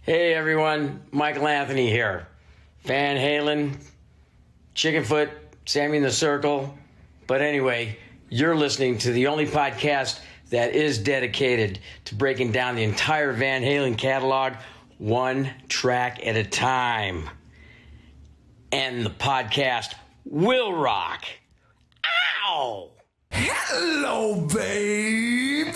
Hey everyone, Michael Anthony here. Van Halen, Chickenfoot, Sammy in the Circle. But anyway, you're listening to the only podcast that is dedicated to breaking down the entire Van Halen catalog one track at a time. And the podcast will rock. Ow! Hello, baby!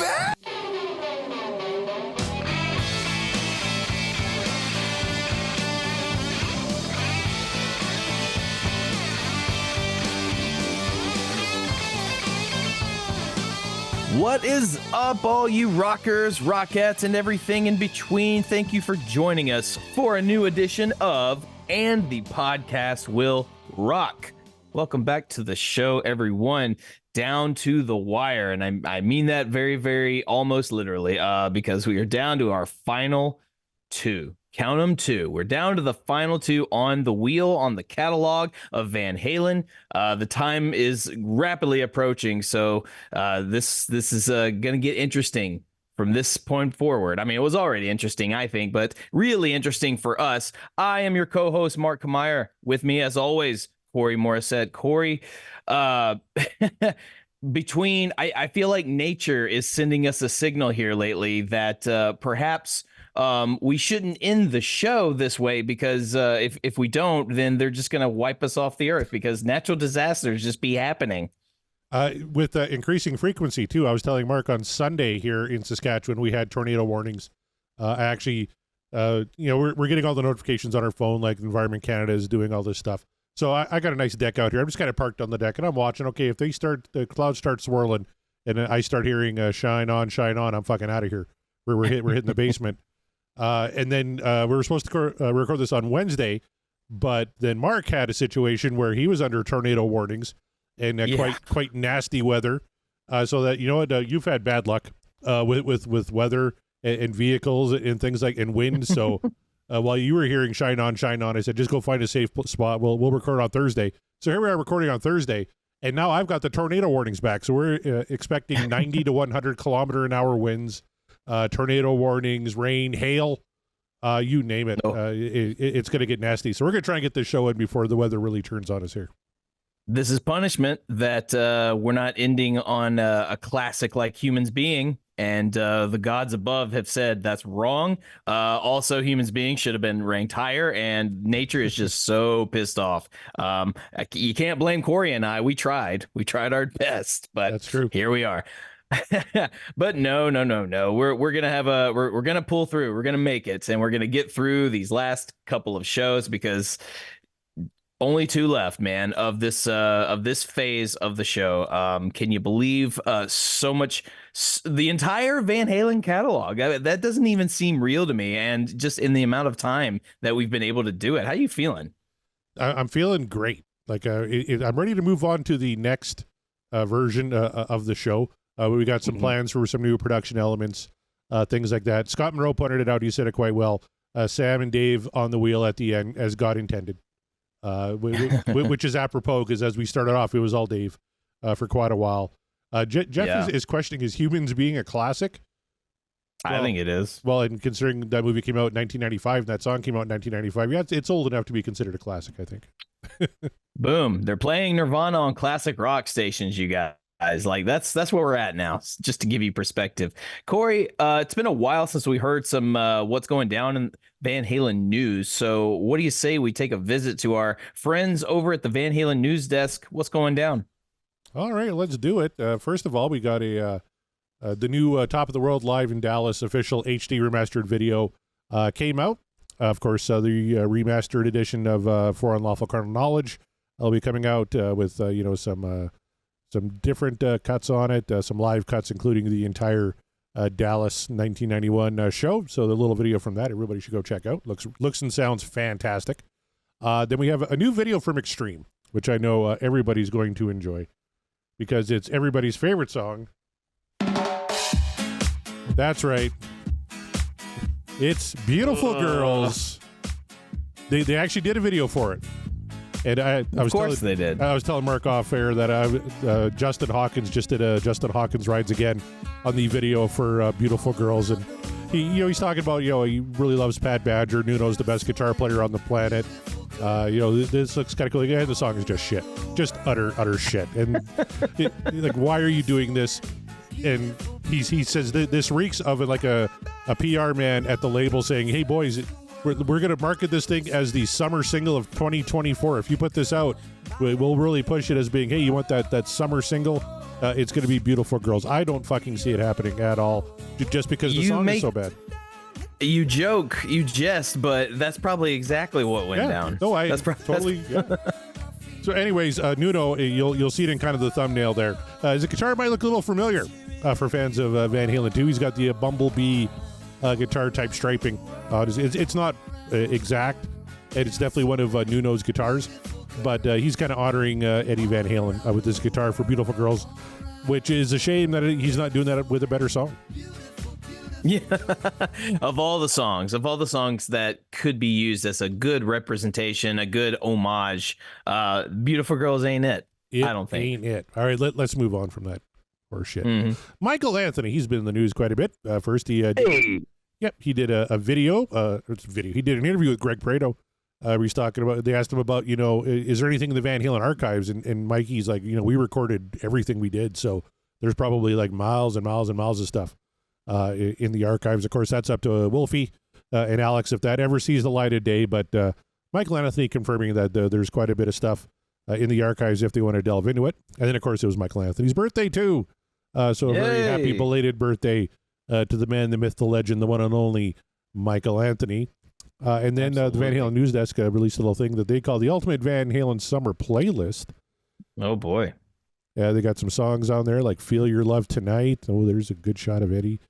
What is up, all you rockers, rockettes, and everything in between? Thank you for joining us for a new edition of And the Podcast Will Rock. Welcome back to the show, everyone. Down to the wire, and I mean that very, very almost literally, because we are down to our final two. Count them two. We're down to the final two on the wheel on the catalog of Van Halen. The time is rapidly approaching, so this is going to get interesting from this point forward. I mean, it was already interesting, I think, but really interesting for us. I am your co-host, Mark Kmeyer. With me, as always, Corey Morissette. Corey, I feel like nature is sending us a signal here lately that perhaps we shouldn't end the show this way, because if we don't, then they're just going to wipe us off the earth, because natural disasters just be happening. With increasing frequency, too. I was telling Mark on Sunday here in Saskatchewan, we had tornado warnings. I actually, we're getting all the notifications on our phone, like Environment Canada is doing all this stuff. So I got a nice deck out here. I'm just kind of parked on the deck, and I'm watching. Okay, if the clouds start swirling, and I start hearing shine on, I'm fucking out of here. We're hitting the basement. And then we were supposed to record this on Wednesday, but then Mark had a situation where he was under tornado warnings and quite nasty weather. So that, you know what, you've had bad luck with weather and vehicles and things like, and wind. So while you were hearing shine on, I said, just go find a safe spot. We'll record on Thursday. So here we are recording on Thursday, and now I've got the tornado warnings back. So we're expecting 90 to 100 kilometer an hour winds. Tornado warnings, rain, hail, you name it. It's going to get nasty. So we're going to try and get this show in before the weather really turns on us here. This is punishment that we're not ending on a classic like Humans Being, and the gods above have said that's wrong. Also, Humans Being should have been ranked higher, and nature is just so pissed off. You can't blame Corey and I. We tried our best, but that's true. Here we are. But no. We're gonna pull through. We're gonna make it, and we're gonna get through these last couple of shows, because only two left, man, of this phase of the show. Can you believe so much? The entire Van Halen catalog, that doesn't even seem real to me, and just in the amount of time that we've been able to do it. How you feeling? I'm feeling great. Like I'm ready to move on to the next version of the show. We got some plans for some new production elements, things like that. Scott Monroe pointed it out. He said it quite well. Sam and Dave on the wheel at the end, as God intended, which is apropos, because as we started off, it was all Dave for quite a while. Jeff is questioning, is Humans Being a classic? Well, I think it is. Well, and considering that movie came out in 1995, and that song came out in 1995, yeah, it's old enough to be considered a classic, I think. Boom. They're playing Nirvana on classic rock stations, you guys. Like that's where we're at now, just to give you perspective. Corey, it's been a while since we heard some what's going down in Van Halen news. So what do you say we take a visit to our friends over at the Van Halen news desk? What's going down? All right, let's do it. First of all, we got the new Top of the World Live in Dallas official HD remastered video came out. Of course, the remastered edition of For Unlawful Carnal Knowledge will be coming out with some different cuts on it, some live cuts, including the entire Dallas 1991 show. So the little video from that, everybody should go check out. Looks and sounds fantastic. Then we have a new video from Extreme, which I know everybody's going to enjoy, because it's everybody's favorite song. That's right. It's Beautiful Girls. They actually did a video for it. And I was telling Mark off air that Justin Hawkins just did a Justin Hawkins Rides Again on the video for Beautiful Girls, and he's talking about, he really loves Pat Badger. Nuno's the best guitar player on the planet. This looks kind of cool. Yeah, the song is just shit, just utter shit. And like, why are you doing this? And he says this reeks of like a PR man at the label saying, "Hey boys, we're going to market this thing as the summer single of 2024. If you put this out, we'll really push it as being, hey, you want that summer single? It's going to be Beautiful Girls." I don't fucking see it happening at all, just because the song is so bad. You joke, you jest, but that's probably exactly what went down. No, totally. Yeah. So, anyways, Nuno, you'll see it in kind of the thumbnail there. His guitar might look a little familiar for fans of Van Halen too. He's got the bumblebee guitar type striping. It's not exact, and it's definitely one of Nuno's guitars. But he's kind of honoring Eddie Van Halen with this guitar for Beautiful Girls, which is a shame that he's not doing that with a better song. Yeah, of all the songs that could be used as a good representation, a good homage, Beautiful Girls ain't it. I don't think. Ain't it. All right, let's move on from that horse shit. Mm-hmm. Michael Anthony, he's been in the news quite a bit. First, he he did a video. He did an interview with Greg Prado. He's talking about. They asked him about, is there anything in the Van Halen archives? And Mikey's like, we recorded everything we did, so there's probably like miles and miles and miles of stuff in the archives. Of course, that's up to Wolfie and Alex if that ever sees the light of day. But Michael Anthony confirming that there's quite a bit of stuff in the archives if they want to delve into it. And then, of course, it was Michael Anthony's birthday too. So a very happy belated birthday to the man, the myth, the legend, the one and only Michael Anthony. And then the Van Halen News Desk released a little thing that they call the Ultimate Van Halen Summer Playlist. Oh, boy. Yeah, they got some songs on there like Feel Your Love Tonight. Oh, there's a good shot of Eddie.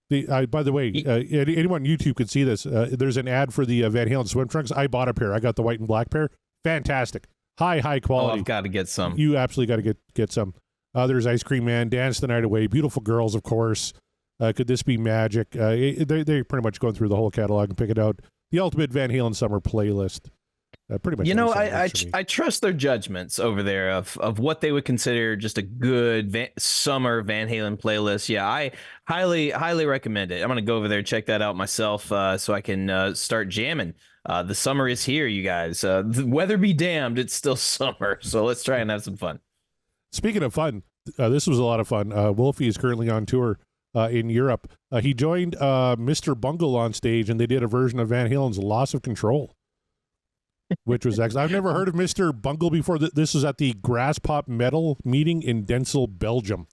By the way, anyone on YouTube could see this. There's an ad for the Van Halen swim trunks. I bought a pair. I got the white and black pair. Fantastic. High quality. Oh, I've got to get some. You absolutely got to get some. There's Ice Cream Man, Dance the Night Away, Beautiful Girls, of course. Could This Be Magic? They're pretty much going through the whole catalog and pick it out. The Ultimate Van Halen Summer Playlist. Pretty much. I trust their judgments over there of what they would consider just a good summer Van Halen playlist. Yeah, I highly recommend it. I'm gonna go over there and check that out myself, so I can start jamming. The summer is here, you guys. The weather be damned, it's still summer. So let's try and have some fun. Speaking of fun, this was a lot of fun. Wolfie is currently on tour in Europe. He joined Mr. Bungle on stage, and they did a version of Van Halen's "Loss of Control." Which was excellent. I've never heard of Mr. Bungle before. This was at the Grass Pop Metal meeting in Denzel, Belgium.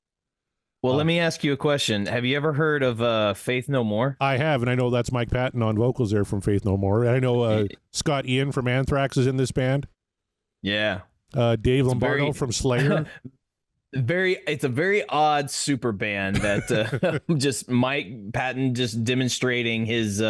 Well, let me ask you a question. Have you ever heard of Faith No More? I have, and I know that's Mike Patton on vocals there from Faith No More. And I know Scott Ian from Anthrax is in this band. Yeah. Dave Lombardo from Slayer. It's a very odd super band that just Mike Patton just demonstrating his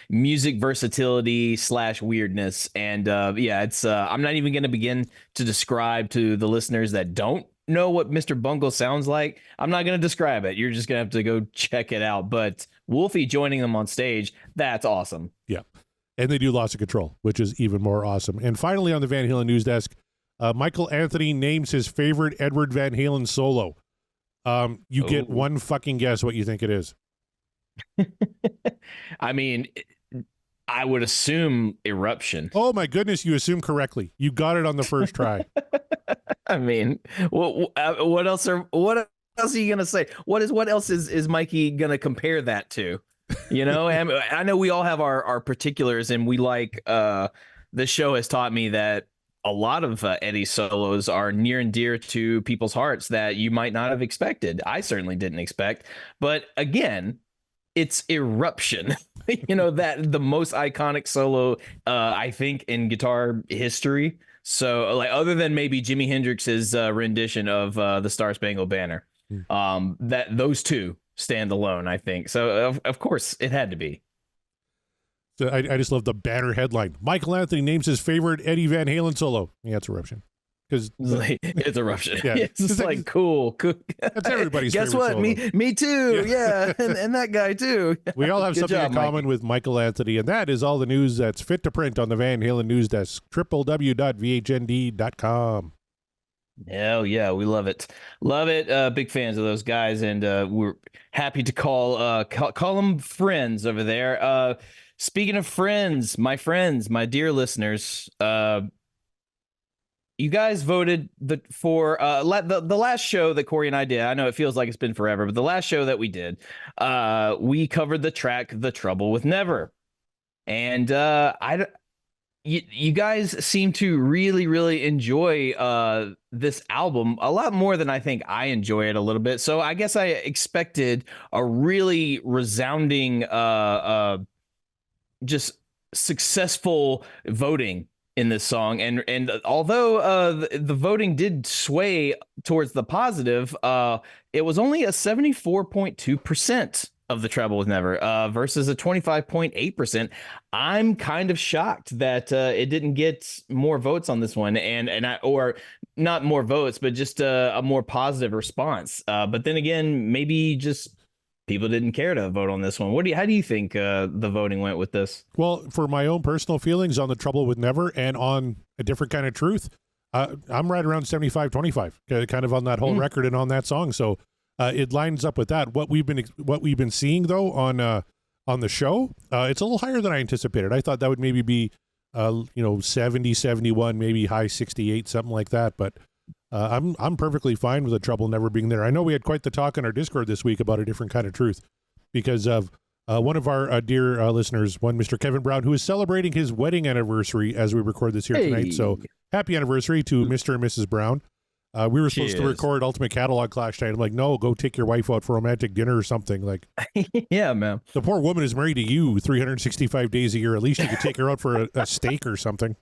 music versatility / weirdness. And it's I'm not even going to begin to describe to the listeners that don't know what Mr. Bungle sounds like. I'm not going to describe it. You're just going to have to go check it out. But Wolfie joining them on stage, that's awesome. Yeah. And they do Loss of Control, which is even more awesome. And finally on the Van Halen News Desk, Michael Anthony names his favorite Edward Van Halen solo. You get one fucking guess what you think it is. I mean, I would assume Eruption. Oh my goodness, you assumed correctly. You got it on the first try. I mean, what else are you gonna say? What else is Mikey gonna compare that to? I know we all have our particulars, and we like. The show has taught me that a lot of Eddie's solos are near and dear to people's hearts that you might not have expected. I certainly didn't expect, but again, it's Eruption. That the most iconic solo, I think, in guitar history. So, like, other than maybe Jimi Hendrix's rendition of the Star Spangled Banner, that those two stand alone, I think. So, of course, it had to be. So I just love the banner headline. Michael Anthony names his favorite Eddie Van Halen solo. Yeah, it's Eruption. It's Eruption. Yeah. It's just like cool. That's everybody's Guess favorite what? solo. Me too. Yeah. And that guy too. We all have something in common with Michael Anthony, and that is all the news that's fit to print on the Van Halen News Desk. www.vhnd.com. Hell yeah, we love it. Love it. Big fans of those guys, and we're happy to call them friends over there. Speaking of friends, my dear listeners, you guys voted for the last show that Corey and I did. I know it feels like it's been forever, but the last show that we did, we covered the track "The Trouble with Never," and you guys seem to really enjoy this album a lot more than I think I enjoy it a little bit. So I guess I expected a really resounding just successful voting in this song, and although the voting did sway towards the positive, it was only a 74.2% of the Trouble with Never versus a 25.8%. I'm kind of shocked that it didn't get more votes on this one, or not more votes, but just a more positive response. But then again, maybe just people didn't care to vote on this one. How do you think the voting went with this? Well, for my own personal feelings on The Trouble with Never and on A Different Kind of Truth, I'm right around 75-25, kind of on that whole record and on that song. So it lines up with that. What we've been seeing though on the show, it's a little higher than I anticipated. I thought that would maybe be 70, 71, maybe high 68, something like that. But I'm perfectly fine with The Trouble never being there. I know we had quite the talk in our Discord this week about A Different Kind of Truth because of one of our dear listeners, one Mr. Kevin Brown, who is celebrating his wedding anniversary as we record this here tonight. So happy anniversary to Mr. and Mrs. Brown. We were supposed to record Ultimate Catalog Clash tonight. I'm like, no, go take your wife out for romantic dinner or something. Like, yeah, man. The poor woman is married to you 365 days a year. At least you could take her out for a steak or something.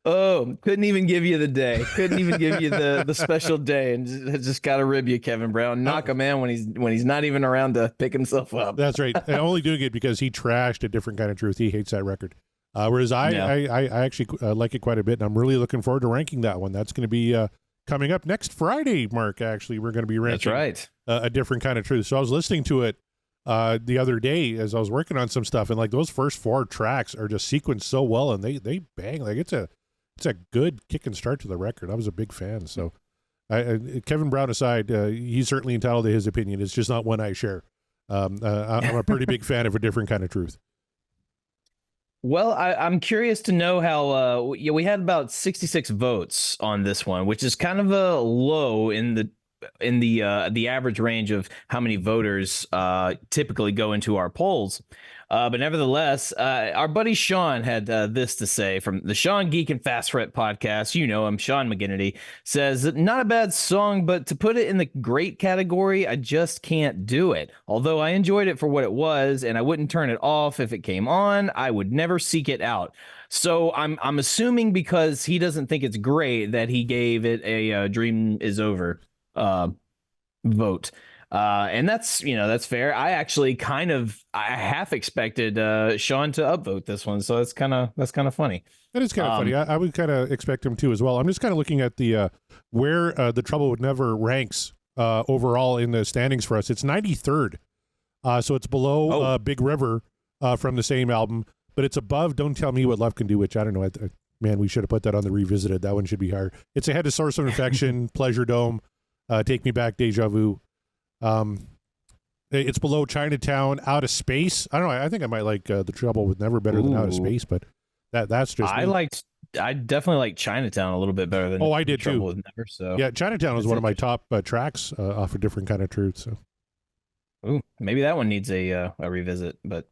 Oh, couldn't even give you the day. Couldn't even give you the special day, and just got to rib you, Kevin Brown. Knock a man when he's not even around to pick himself up. That's right. And only doing it because he trashed A Different Kind of Truth. He hates that record. Whereas I actually like it quite a bit, and I'm really looking forward to ranking that one. That's going to be coming up next Friday, Mark. Actually, we're going to be ranking. That's right. A Different Kind of Truth. So I was listening to it the other day as I was working on some stuff, and like those first 4 tracks are just sequenced so well, and they bang. Like it's a good kick and start to the record. I was a big fan. So Kevin Brown aside, he's certainly entitled to his opinion. It's just not one I share. I'm a pretty big fan of A Different Kind of Truth. Well, I'm curious to know how we had about 66 votes on this one, which is kind of a low in the average range of how many voters typically go into our polls. But nevertheless, our buddy Sean had this to say from the Sean Geek and Fast Fret podcast. You know him, Sean McGinnity, says, not a bad song, but to put it in the great category, I just can't do it. Although I enjoyed it for what it was, and I wouldn't turn it off if it came on, I would never seek it out. So I'm assuming because he doesn't think it's great that he gave it a Dream Is Over vote. And that's fair. I actually I half expected Sean to upvote this one, so that's kind of funny. That is kind of funny. I would kind of expect him to as well. I'm just kind of looking at the where The Trouble With Never ranks overall in the standings for us. It's 93rd, so it's below Big River from the same album, but it's above Don't Tell Me What Love Can Do, which I don't know. Man, we should have put that on the Revisited. That one should be higher. It's ahead of Source of Infection, Pleasure Dome, Take Me Back, Deja Vu. It's below Chinatown, Out of Space. I don't know. I think I might like The Trouble With Never better than Out of Space, but that's just I definitely like Chinatown a little bit better than I did Trouble too. With Never. So yeah, Chinatown was one of my top tracks off A Different Kind of Truth. So maybe that one needs a revisit, but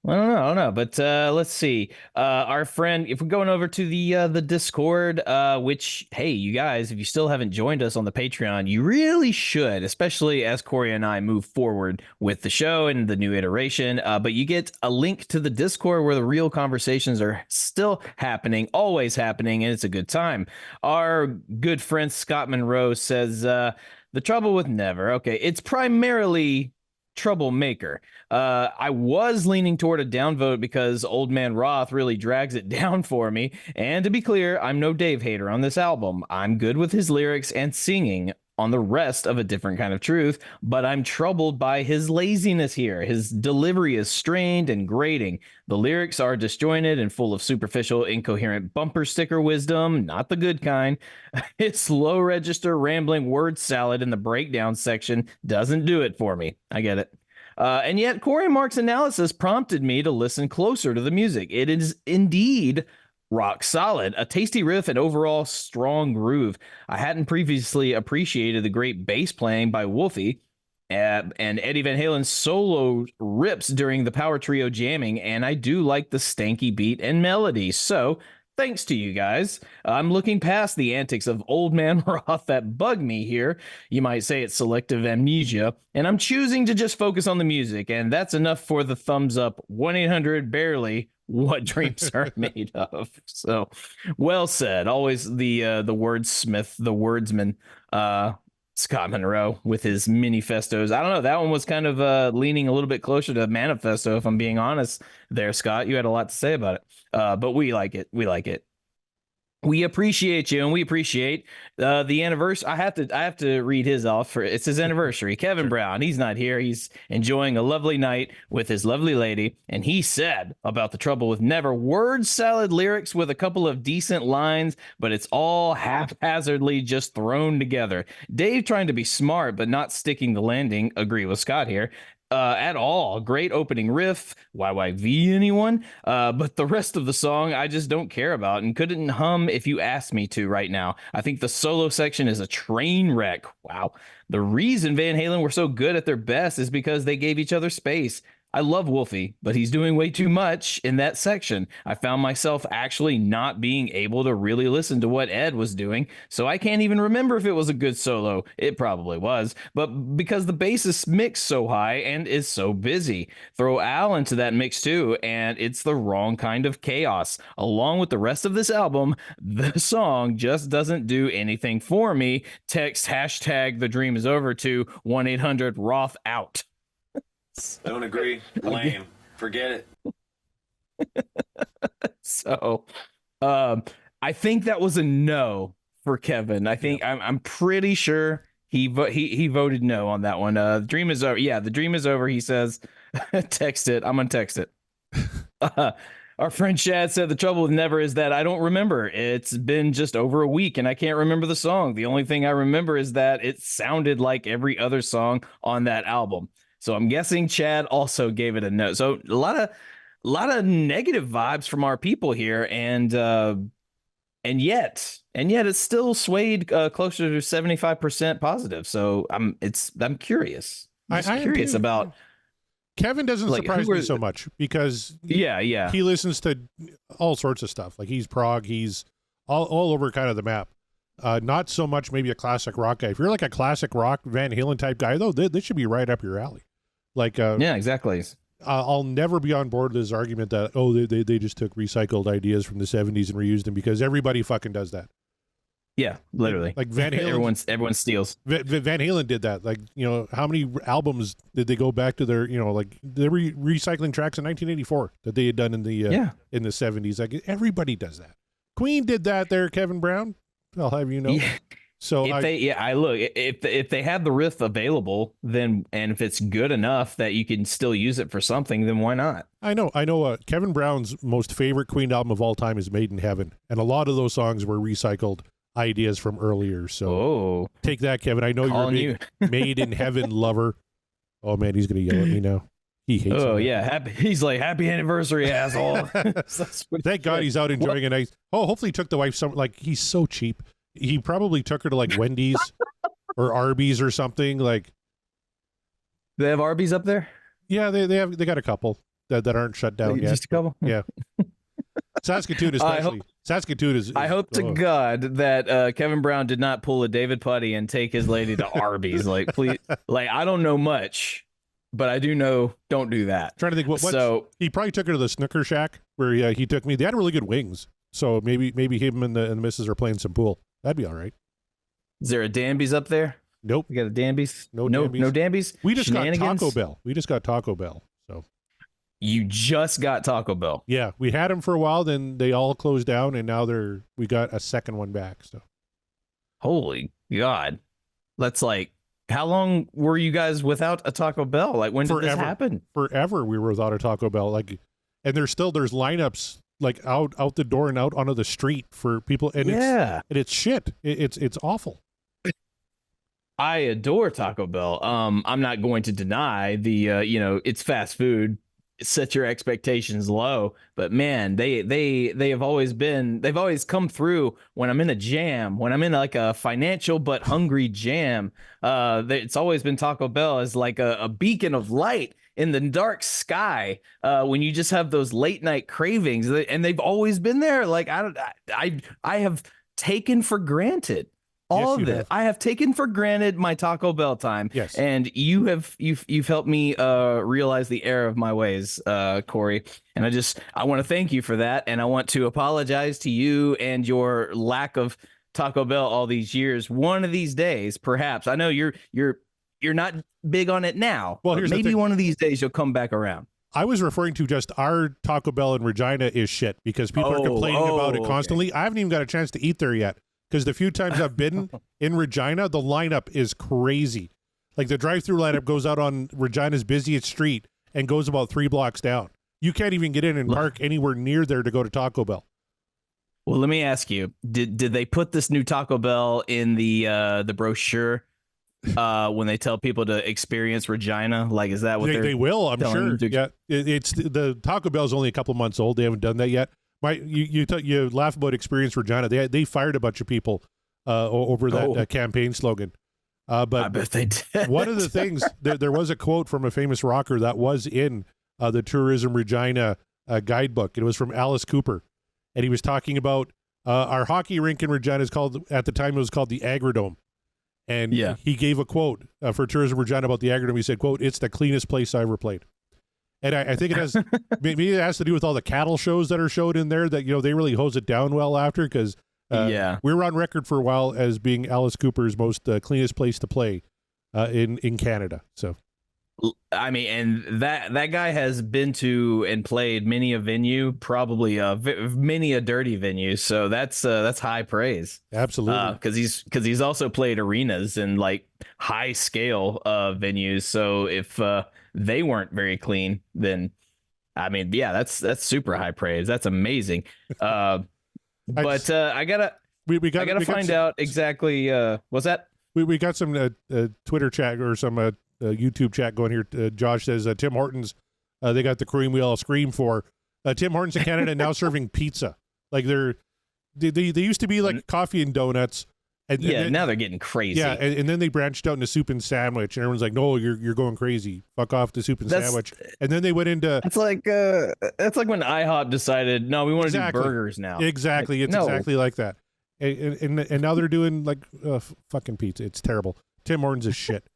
I don't know, but let's see. Our friend, if we're going over to the Discord, which, hey, you guys, if you still haven't joined us on the Patreon, you really should, especially as Corey and I move forward with the show and the new iteration. But you get a link to the Discord where the real conversations are still happening, always happening, and it's a good time. Our good friend Scott Monroe says, the Trouble With Never. Okay, it's primarily Troublemaker. I was leaning toward a downvote because Old Man Roth really drags it down for me. And to be clear, I'm no Dave hater on this album. I'm good with his lyrics and singing on the rest of A Different Kind of Truth, but I'm troubled by his laziness here. His delivery is strained and grating. The lyrics are disjointed and full of superficial, incoherent bumper sticker wisdom, not the good kind. His low register, rambling word salad in the breakdown section doesn't do it for me. I get it. And yet, Corey Mark's analysis prompted me to listen closer to the music. It is indeed rock solid, a tasty riff and overall strong groove. I hadn't previously appreciated the great bass playing by Wolfie and Eddie Van Halen's solo rips during the power trio jamming, and I do like the stanky beat and melody. So thanks to you guys. I'm looking past the antics of Old Man Roth that bug me here. You might say it's selective amnesia, and I'm choosing to just focus on the music, and that's enough for the thumbs up. 1-800-BARELY what dreams are made of. So well said. Always the wordsmith, the wordsman, Scott Monroe with his manifestos. I don't know, that one was kind of leaning a little bit closer to manifesto, if I'm being honest there, Scott. You had a lot to say about it, but we like it. We appreciate you, and we appreciate the anniversary. I have to read his off. It's his anniversary. Kevin Brown, he's not here. He's enjoying a lovely night with his lovely lady, and he said about The Trouble with Never, word salad lyrics with a couple of decent lines, but it's all haphazardly just thrown together. Dave trying to be smart, but not sticking the landing. Agree with Scott here. At all. Great opening riff. YYV anyone? But the rest of the song I just don't care about and couldn't hum if you asked me to right now. I think the solo section is a train wreck. Wow. The reason Van Halen were so good at their best is because they gave each other space. I love Wolfie, but he's doing way too much in that section. I found myself actually not being able to really listen to what Ed was doing, so I can't even remember if it was a good solo. It probably was, but because the bass is mixed so high and is so busy. Throw Al into that mix too, and it's the wrong kind of chaos. Along with the rest of this album, the song just doesn't do anything for me. Text hashtag the dream is over to 1-800-ROTH out. I don't agree. Lame. Forget it. So, I think that was a no for Kevin. I think I'm pretty sure he voted no on that one. The dream is over. Yeah, the dream is over. He says, text it. I'm gonna text it. Our friend Shad said the trouble with Never is that I don't remember. It's been just over a week and I can't remember the song. The only thing I remember is that it sounded like every other song on that album. So I'm guessing Chad also gave it a no. So a lot of negative vibes from our people here, and yet it's still swayed closer to 75% positive. So I'm curious. I'm curious about. Kevin doesn't surprise me so much because he listens to all sorts of stuff. Like he's prog, he's all over kind of the map. Not so much maybe a classic rock guy. If you're like a classic rock Van Halen type guy, though, this should be right up your alley. Like, yeah, exactly. I'll never be on board with this argument that, they just took recycled ideas from the 70s and reused them, because everybody fucking does that. Yeah, literally. Like Van Halen, everyone steals. Van Halen did that. Like, how many albums did they go back to their, like they were recycling tracks in 1984 that they had done in the in the 70s. Like everybody does that. Queen did that there, Kevin Brown. I'll have you know. Yeah. So if they have the riff available, then, and if it's good enough that you can still use it for something, then why not? I know. Kevin Brown's most favorite Queen album of all time is Made in Heaven, and a lot of those songs were recycled ideas from earlier. So take that, Kevin. I know you're a big Made in Heaven lover. Oh man, he's gonna yell at me now. He hates. Oh yeah, he's like, happy anniversary, asshole. Thank God he's out enjoying a nice. Oh, hopefully he took the wife some. Like he's so cheap. He probably took her to like Wendy's or Arby's or something. Like, they have Arby's up there. Yeah, they got a couple that aren't shut down yet. Just a couple. Yeah. Saskatoon especially. Saskatoon is. I hope to God that Kevin Brown did not pull a David Putty and take his lady to Arby's. Like, please. Like, I don't know much, but I do know don't do that. Trying to think so he probably took her to the Snooker Shack where he took me. They had really good wings. So maybe him and the missus are playing some pool. That'd be all right. Is there a Danby's up there? Nope. We got a Danby's? No Danby's. No Danby's? We just got Taco Bell. So you just got Taco Bell. Yeah, we had them for a while, then they all closed down, and now we got a second one back. So holy God. that's like, how long were you guys without a Taco Bell? Like, when did this happen? Forever we were without a Taco Bell. Like, and there's lineups like out the door and out onto the street for people. And it's shit. It's awful. I adore Taco Bell. I'm not going to deny the it's fast food. Set your expectations low, but man, they've always come through when I'm in a jam, when I'm in like a financial but hungry jam. It's always been Taco Bell as like a beacon of light in the dark sky, when you just have those late night cravings, and they've always been there. Like, I have taken for granted all of this. I have taken for granted my Taco Bell time. Yes. And you've helped me realize the error of my ways, Corey. And I want to thank you for that. And I want to apologize to you and your lack of Taco Bell all these years. One of these days, perhaps. I know you're not big on it now. Well, maybe one of these days you'll come back around. I was referring to just our Taco Bell in Regina is shit because people are complaining about it constantly. Okay. I haven't even got a chance to eat there yet. Because the few times I've been in Regina, the lineup is crazy. Like, the drive-through lineup goes out on Regina's busiest street and goes about 3 blocks down. You can't even get in and park anywhere near there to go to Taco Bell. Well, let me ask you: Did they put this new Taco Bell in the brochure when they tell people to experience Regina? Like, is that what they will? I'm sure. Yeah, it's the Taco Bell is only a couple months old. They haven't done that yet. You laugh about Experience Regina. They fired a bunch of people over that campaign slogan. But I bet they did. One of the things, there was a quote from a famous rocker that was in the Tourism Regina guidebook. It was from Alice Cooper. And he was talking about our hockey rink in Regina at the time it was called the Agrodome. And he gave a quote for Tourism Regina about the Agrodome. He said, quote, "It's the cleanest place I ever played." And I think it has maybe it has to do with all the cattle shows that are showed in there that, they really hose it down well after, because we were on record for a while as being Alice Cooper's most cleanest place to play in Canada. So, I mean, and that guy has been to and played many a venue, probably many a dirty venue. So that's high praise. Absolutely, because he's also played arenas and like high scale venues. So if they weren't very clean, then I mean, that's super high praise. That's amazing. I gotta find out exactly. What's that? We got some Twitter chat or some YouTube chat going here. Josh says Tim Hortons, they got the cream we all scream for. Tim Hortons in Canada now serving pizza. Like they used to be like coffee and donuts. And now they're getting crazy. Yeah, and then they branched out into soup and sandwich, and everyone's like, "No, you're going crazy. Fuck off the soup and sandwich." And then they went into it's like when IHOP decided, "No, we want to do burgers now." Exactly, it's exactly like that. And now they're doing like fucking pizza. It's terrible. Tim Hortons is shit.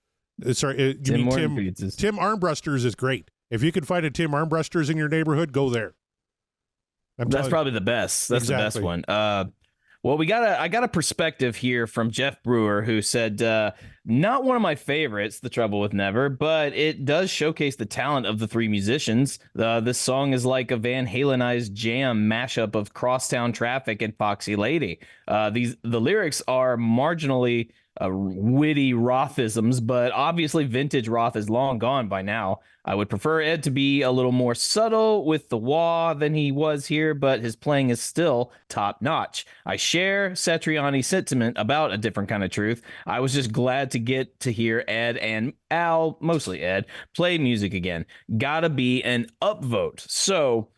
Sorry, Tim Armbrusters is great. If you can find a Tim Armbrusters in your neighborhood, go there. That's probably the best. That's exactly the best one. Well, I got a perspective here from Jeff Brewer, who said, not one of my favorites, The Trouble with Never, but it does showcase the talent of the three musicians. This song is like a Van Halenized jam mashup of Crosstown Traffic and Foxy Lady. The lyrics are marginally witty Rothisms, but obviously vintage Roth is long gone by now. I would prefer Ed to be a little more subtle with the wah than he was here, but his playing is still top notch. I share Satriani's sentiment about A Different Kind of Truth. I was just glad to get to hear Ed and Al, mostly Ed, play music again. Gotta be an upvote. So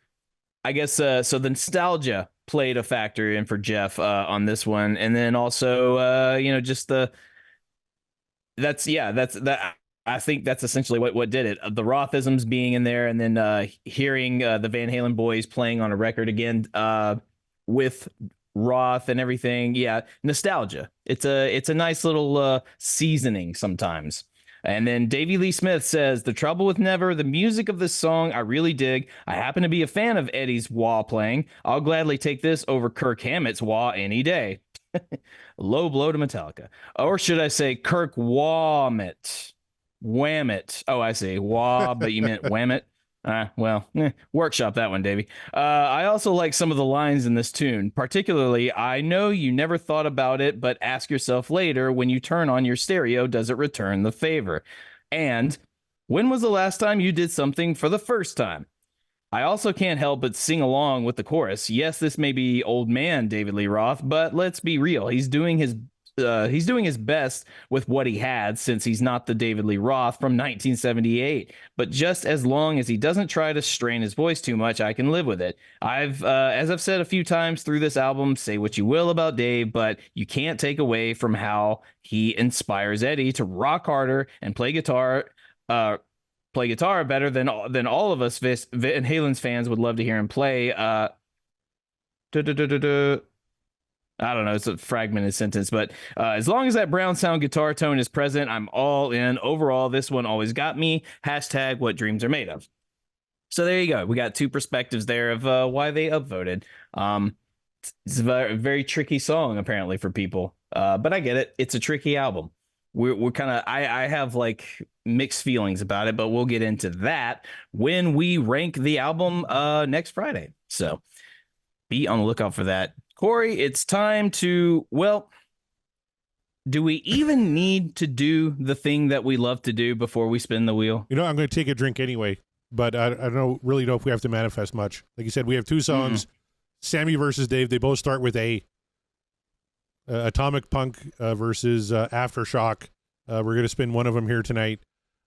I guess so the nostalgia played a factor in for Jeff on this one, and then also just I think that's essentially what did it. The Rothisms being in there, and then hearing the Van Halen boys playing on a record again with Roth and everything. Yeah, nostalgia. It's a nice little seasoning sometimes. And then Davey Lee Smith says, The Trouble with Never, the music of this song I really dig. I happen to be a fan of Eddie's wah playing. I'll gladly take this over Kirk Hammett's wah any day. Low blow to Metallica. Or should I say Kirk Whammett? Whammett. Oh, I see. Wah, but you meant Whammett. Workshop that one, Davey. I also like some of the lines in this tune, particularly, I know you never thought about it, but ask yourself later, when you turn on your stereo, does it return the favor? And when was the last time you did something for the first time? I also can't help but sing along with the chorus. Yes, this may be old man David Lee Roth, but let's be real. He's doing his best with what he had, since he's not the David Lee Roth from 1978. But just as long as he doesn't try to strain his voice too much, I can live with it. As I've said a few times through this album, say what you will about Dave, but you can't take away from how he inspires Eddie to rock harder and play guitar better than all of us Van Halen's fans would love to hear him play. I don't know, it's a fragmented sentence, but as long as that brown sound guitar tone is present, I'm all in. Overall, this one always got me. Hashtag what dreams are made of. So there you go. We got two perspectives there of why they upvoted. It's a very, very tricky song, apparently, for people. But I get it. It's a tricky album. We're kind of, I have like mixed feelings about it, but we'll get into that when we rank the album next Friday. So be on the lookout for that. Corey, it's time to, do we even need to do the thing that we love to do before we spin the wheel? I'm going to take a drink anyway, but I don't really know if we have to manifest much. Like you said, we have two songs, Sammy versus Dave. They both start with A. Atomic Punk versus Aftershock. We're going to spin one of them here tonight.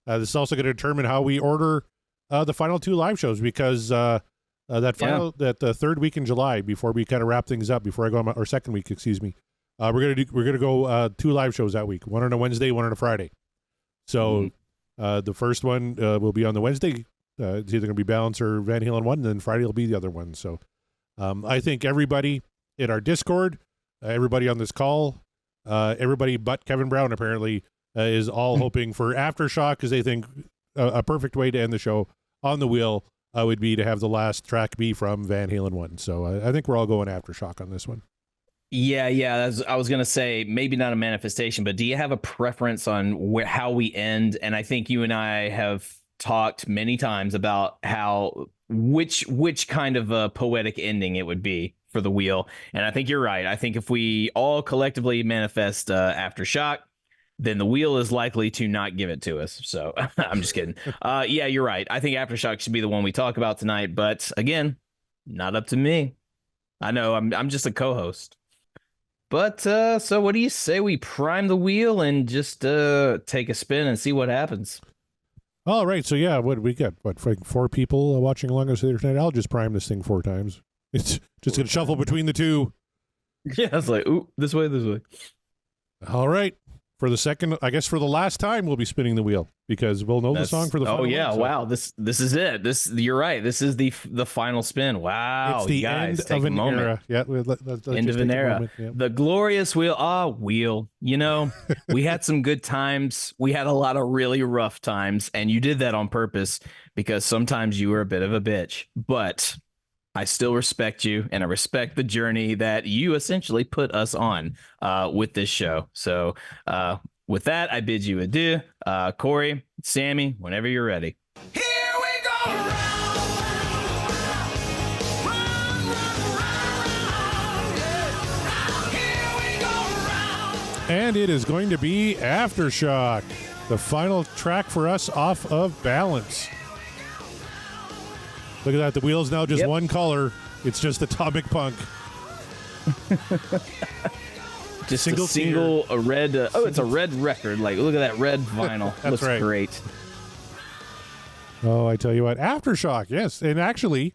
This is also going to determine how we order the final two live shows, because the third week in July, before we kind of wrap things up, before I go on or second week, excuse me, we're gonna go two live shows that week, one on a Wednesday, one on a Friday. So the first one will be on the Wednesday. It's either gonna be Balance or Van Halen 1, and then Friday will be the other one. So I think everybody in our Discord, everybody on this call, everybody but Kevin Brown apparently is all hoping for Aftershock, because they think a perfect way to end the show on the wheel would be to have the last track be from Van Halen 1. So I think we're all going Aftershock on this one. Yeah. I was going to say, maybe not a manifestation, but do you have a preference on how we end? And I think you and I have talked many times about which kind of a poetic ending it would be for the wheel. And I think you're right. I think if we all collectively manifest Aftershock, then the wheel is likely to not give it to us. So I'm just kidding. Yeah, you're right. I think Aftershock should be the one we talk about tonight. But again, not up to me. I know I'm just a co-host. But so what do you say we prime the wheel and just take a spin and see what happens? All right. So yeah, what we got? What, 4 people watching along us here tonight? I'll just prime this thing 4 times. It's just gonna shuffle between the two. Yeah, it's like, ooh, this way. All right. For the second, I guess for the last time, we'll be spinning the wheel, because we'll know the song for the final one. So. Wow, this is it. You're right. This is the final spin. Wow, it's the guys, end take of an a moment. era. Yeah, let's end of an era. Yeah. The glorious wheel. Wheel. We had some good times. We had a lot of really rough times, and you did that on purpose, because sometimes you were a bit of a bitch. But I still respect you, and I respect the journey that you essentially put us on with this show. So with that, I bid you adieu. Corey, Sammy, whenever you're ready. Here we go round, here we go round. And it is going to be Aftershock, the final track for us off of Balance. Look at that. The wheel's now just one color. It's just Atomic Punk. Just a red. It's a red record. Like, look at that red vinyl. That's Looks right. Great. Oh, I tell you what. Aftershock, yes. And actually,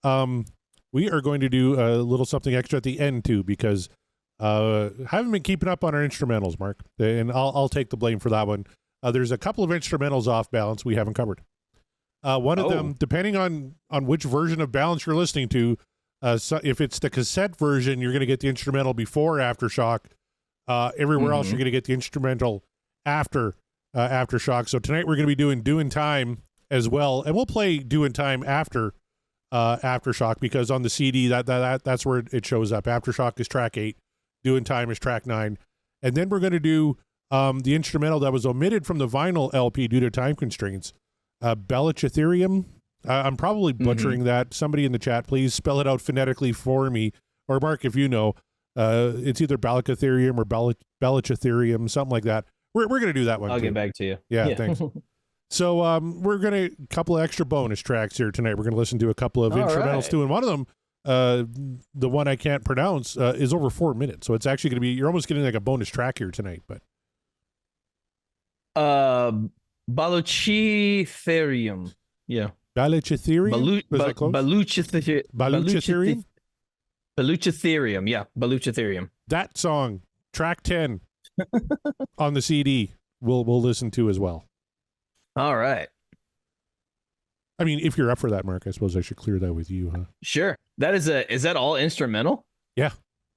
we are going to do a little something extra at the end, too, because I haven't been keeping up on our instrumentals, Mark. And I'll take the blame for that one. There's a couple of instrumentals off Balance we haven't covered. One of them, depending on which version of Balance you're listening to, so if it's the cassette version, you're going to get the instrumental before Aftershock. Everywhere else, you're going to get the instrumental after Aftershock. So tonight we're going to be doing Time as well, and we'll play Doin Time after Aftershock, because on the CD that's where it shows up. Aftershock is track 8, Doin Time is track 9, and then we're going to do the instrumental that was omitted from the vinyl LP due to time constraints. Baluchitherium I'm probably butchering that. Somebody in the chat, please spell it out phonetically for me. Or Mark, if you know, it's either Baluchitherium or Baluchitherium, something like that. We're going to do that one. I'll get back to you. Yeah. Thanks. So we're going to a couple of extra bonus tracks here tonight. We're going to listen to a couple of instrumentals too, and one of them, the one I can't pronounce, is over 4 minutes. So it's actually going to be, you're almost getting like a bonus track here tonight. But Baluchitherium. Yeah. Baluchitherium? Baluchitherium? Baluchitherium. Yeah. Baluchitherium. That song, track 10 on the CD, we'll listen to as well. All right. I mean, if you're up for that, Mark, I suppose I should clear that with you, huh? Sure. Is that all instrumental? Yeah.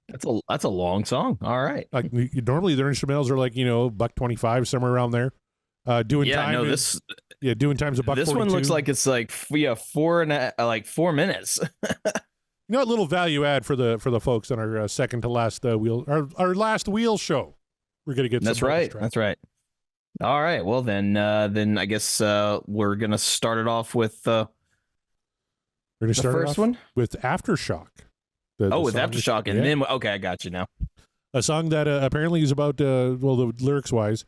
That's a long song. All right. Like normally their instrumentals are like, $1.25, somewhere around there. Doing time's $1.42. This one looks like it's like 4 minutes. A little value add for the folks on our second to last wheel, our last wheel show. We're gonna get. That's right. That's right. All right. Well, then I guess we're gonna start it off with the first one with Aftershock. With Aftershock, and then okay, I got you now. A song that apparently is about the lyrics wise.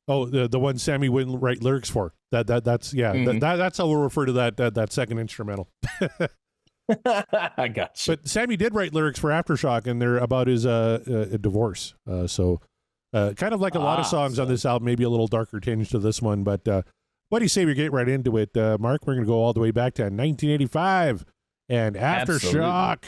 Oh, the one Sammy wouldn't write lyrics for. That's that's how we'll refer to that second instrumental. I got you. But Sammy did write lyrics for Aftershock, and they're about his a divorce. So kind of like a lot of songs on this album, maybe a little darker tinge to this one. But what do you say we get right into it, Mark? We're going to go all the way back to 1985 and Aftershock.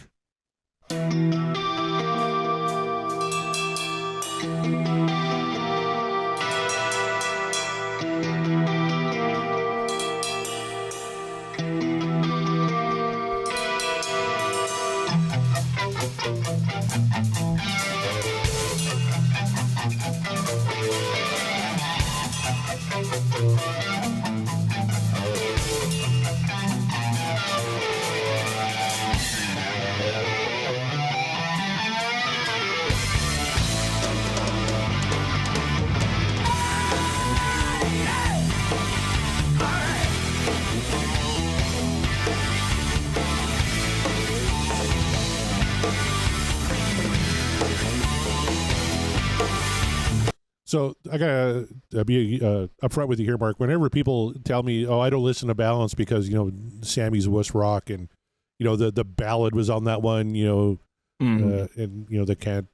So I gotta be upfront with you here, Mark. Whenever people tell me, "Oh, I don't listen to Balance because Sammy's wuss rock," and the ballad was on that one, and they can't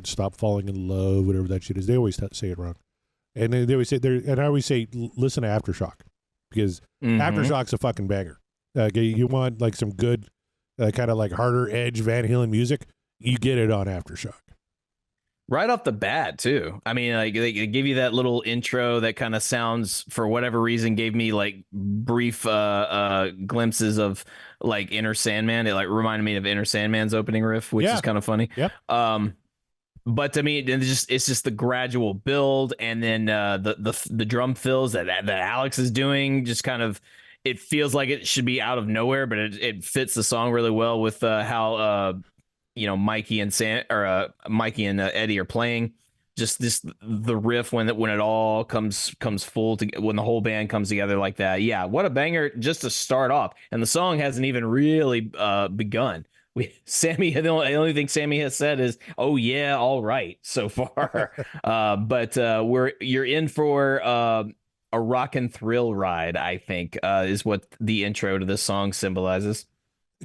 stop falling in love, whatever that shit is. They always say it wrong, and they always say and I always say, listen to Aftershock because Aftershock's a fucking banger. You want like some good kind of like harder edge Van Halen music, you get it on Aftershock. Right off the bat, too. I mean, like they give you that little intro that kind of sounds, for whatever reason, gave me like brief glimpses of like Enter Sandman. It like reminded me of Enter Sandman's opening riff, which is kind of funny. Yep. But to me, it's just the gradual build, and then the drum fills that Alex is doing. Just kind of, it feels like it should be out of nowhere, but it fits the song really well with how. Mikey and Eddie are playing. Just the riff when it all comes full to when the whole band comes together like that. Yeah, what a banger just to start off. And the song hasn't even really begun. The only thing Sammy has said is, "Oh yeah, all right," so far. But you're in for a rock and thrill ride, I think, is what the intro to this song symbolizes.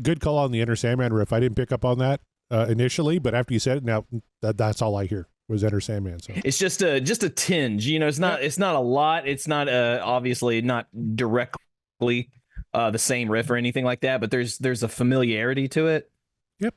Good call on the Enter Sandman riff. I didn't pick up on that initially, but after you said it, now that's all I hear was Enter Sandman. So it's just a tinge, it's not a lot. It's not obviously not directly the same riff or anything like that, but there's a familiarity to it. Yep.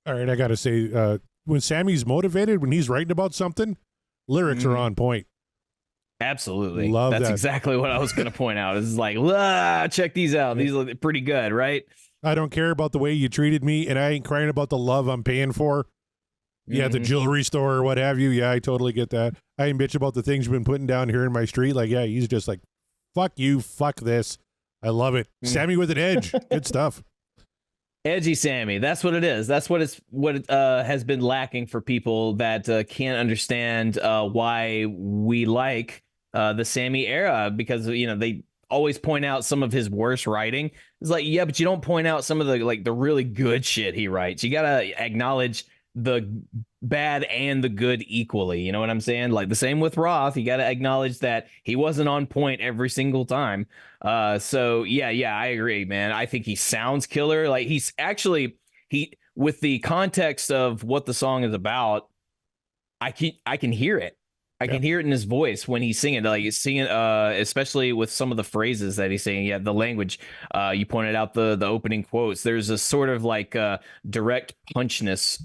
All right, I got to say, when Sammy's motivated, when he's writing about something, lyrics are on point. Absolutely. Love That's that. exactly what I was going to point out. It's like, check these out. These look pretty good, right? I don't care about the way you treated me, and I ain't crying about the love I'm paying for. Yeah, the jewelry store or what have you. Yeah, I totally get that. I ain't bitch about the things you've been putting down here in my street. Like, yeah, he's just like, fuck you, fuck this. I love it. Sammy with an edge. Good stuff. Edgy Sammy. That's what it is. That's what it has been lacking for people that can't understand why we like the Sammy era, because they always point out some of his worst writing. It's like, yeah, but you don't point out some of the really good shit he writes. You gotta acknowledge the bad and the good equally. You know what I'm saying? Like the same with Roth. You got to acknowledge that he wasn't on point every single time. So yeah, I agree, man. I think he sounds killer. Like he's actually, with the context of what the song is about, I can hear it. I can hear it in his voice when he's singing. Like he's singing, especially with some of the phrases that he's saying. Yeah, the language. You pointed out the opening quotes. There's a sort of like direct punchness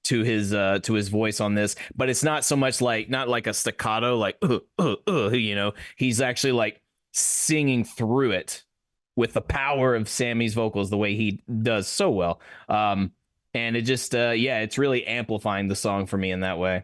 to his voice on this, but it's not so much not like a staccato, like he's actually like singing through it with the power of Sammy's vocals, the way he does so well. And it just it's really amplifying the song for me in that way.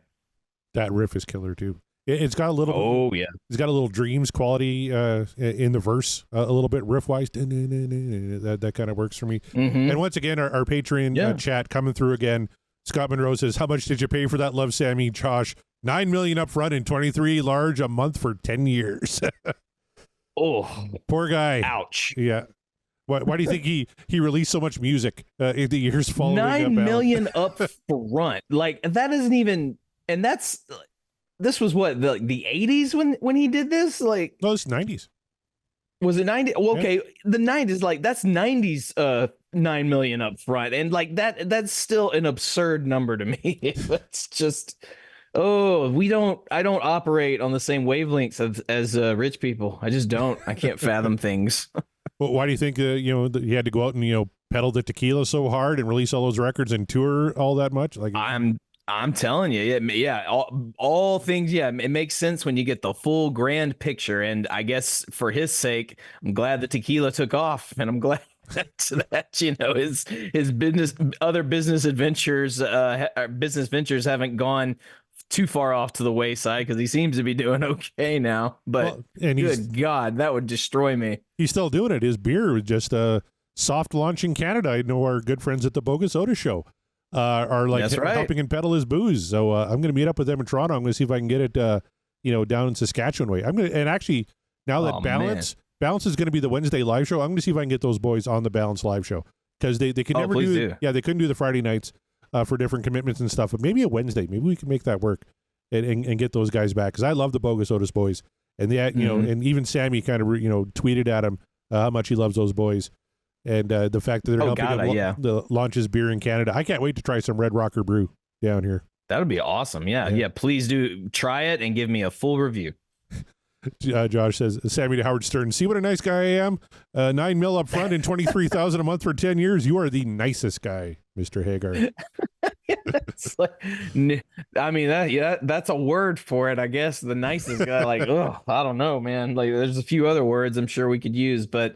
That riff is killer too. It's got a little. Oh yeah. It's got a little Dreams quality in the verse, a little bit riff wise. That kind of works for me. And once again, our Patreon chat coming through again. Scott Monroe says, "How much did you pay for that Love Sammy, Josh? $9 million up front and 23 large a month for 10 years." Oh, poor guy. Ouch. Yeah. Why do you think he released so much music in the years following? $9 million up front. Like that isn't even. And this was what the 80s when he did this. Like no, it's 90s. Was it 90? Well, okay, the 90s, like that's 90s. $9 million up front, and like that's still an absurd number to me. It's just I don't operate on the same wavelengths as rich people. I just don't. I can't fathom things. Well, why do you think he had to go out and pedal the tequila so hard and release all those records and tour all that much? Like I'm telling you, yeah, all things, yeah, it makes sense when you get the full grand picture. And I guess for his sake, I'm glad the tequila took off, and I'm glad that his other business ventures haven't gone too far off to the wayside, because he seems to be doing okay now. But good God, that would destroy me. He's still doing it. His beer was just a soft launch in Canada. I know our good friends at the Bogus Soda Show are like helping him peddle his booze. So I'm going to meet up with them in Toronto. I'm going to see if I can get it, down in Saskatchewan way. And actually now that Balance is going to be the Wednesday live show, I'm going to see if I can get those boys on the Balance live show, because they can never do. Yeah, they couldn't do the Friday nights for different commitments and stuff. But maybe a Wednesday, maybe we can make that work and get those guys back, because I love the Bogus Otis boys, and and even Sammy kind of tweeted at him how much he loves those boys. And the fact that they're helping him launch his beer in Canada. I can't wait to try some Red Rocker Brew down here. That would be awesome. Yeah. Please do try it and give me a full review. Josh says, Sammy to Howard Stern, "See what a nice guy I am? $9 million up front and $23,000 a month for 10 years. You are the nicest guy, Mr. Hagar." It's like, I mean, that's a word for it, I guess. The nicest guy. Like, I don't know, man. Like, there's a few other words I'm sure we could use, but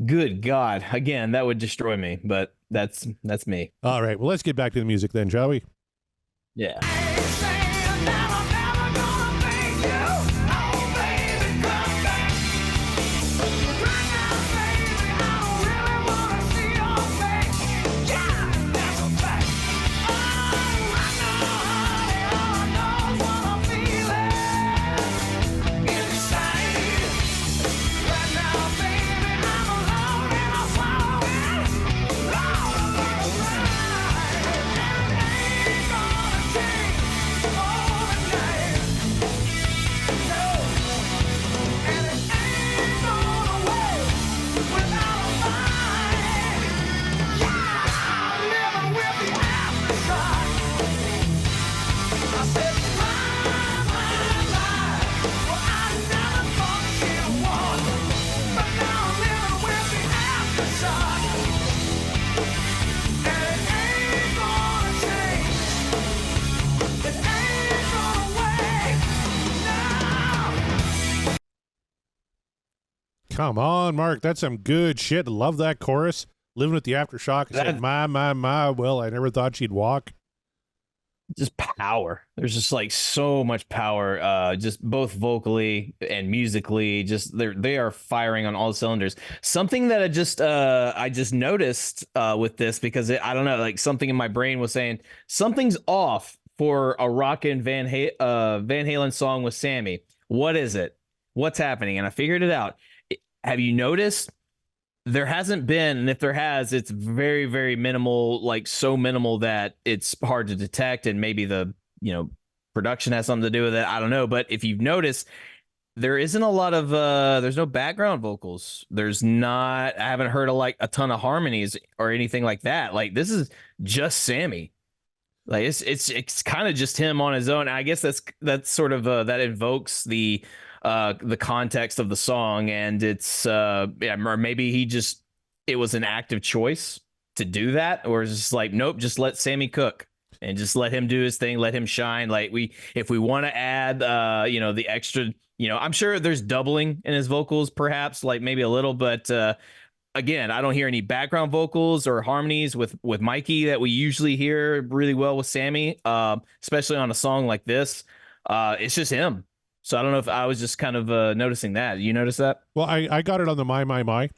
good God, again, that would destroy me. But that's me. All right, well, let's get back to the music then, shall we? Yeah. Ain't gonna change. Come on, Mark. That's some good shit. Love that chorus. Living with the Aftershock. I said, my. Well, I never thought she'd walk. Just power. There's just like so much power, just both vocally and musically. Just they are firing on all cylinders. Something that I just noticed with this, because I don't know, like something in my brain was saying something's off for a rockin' Van Halen song with Sammy. What is it? What's happening? And I figured it out. Have you noticed? There hasn't been, and if there has, it's very, very minimal, like so minimal that it's hard to detect, and maybe the production has something to do with it. I don't know, but if you've noticed, there isn't a lot of there's no background vocals. There's not. I haven't heard a ton of harmonies or anything like that. Like this is just Sammy. Like it's kind of just him on his own. I guess that's sort of that invokes the context of the song, and it's or maybe it was an active choice to do that, or it's just like, nope, just let Sammy cook and just let him do his thing, let him shine. Like if we want to add the extra, I'm sure there's doubling in his vocals, perhaps like maybe a little, but again, I don't hear any background vocals or harmonies with Mikey that we usually hear really well with Sammy, especially on a song like this. It's just him. So I don't know if I was just kind of noticing that. You notice that? Well, I got it on the My.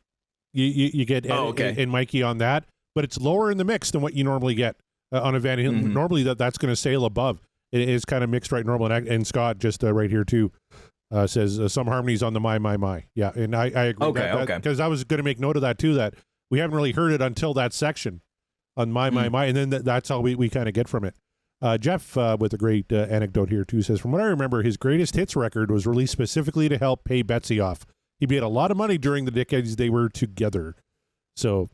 You get Ed and Mikey on that, but it's lower in the mix than what you normally get on a Van Halen. Mm-hmm. Normally that's going to sail above. It is kind of mixed right normal. And Scott just right here too says some harmonies on the My. Yeah, and I agree. Okay. Because I was going to make note of that too, that we haven't really heard it until that section on My, and then that's all we kind of get from it. Jeff, with a great anecdote here, too, says, from what I remember, his greatest hits record was released specifically to help pay Betsy off. He made a lot of money during the decades they were together. So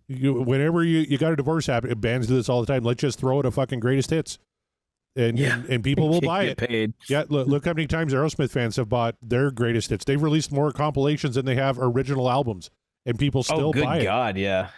whenever you got a divorce happen, bands do this all the time. Let's just throw it a fucking greatest hits. And people will buy it. Paid. Yeah, look how many times Aerosmith fans have bought their greatest hits. They've released more compilations than they have original albums, and people still buy it. Oh, good God, yeah.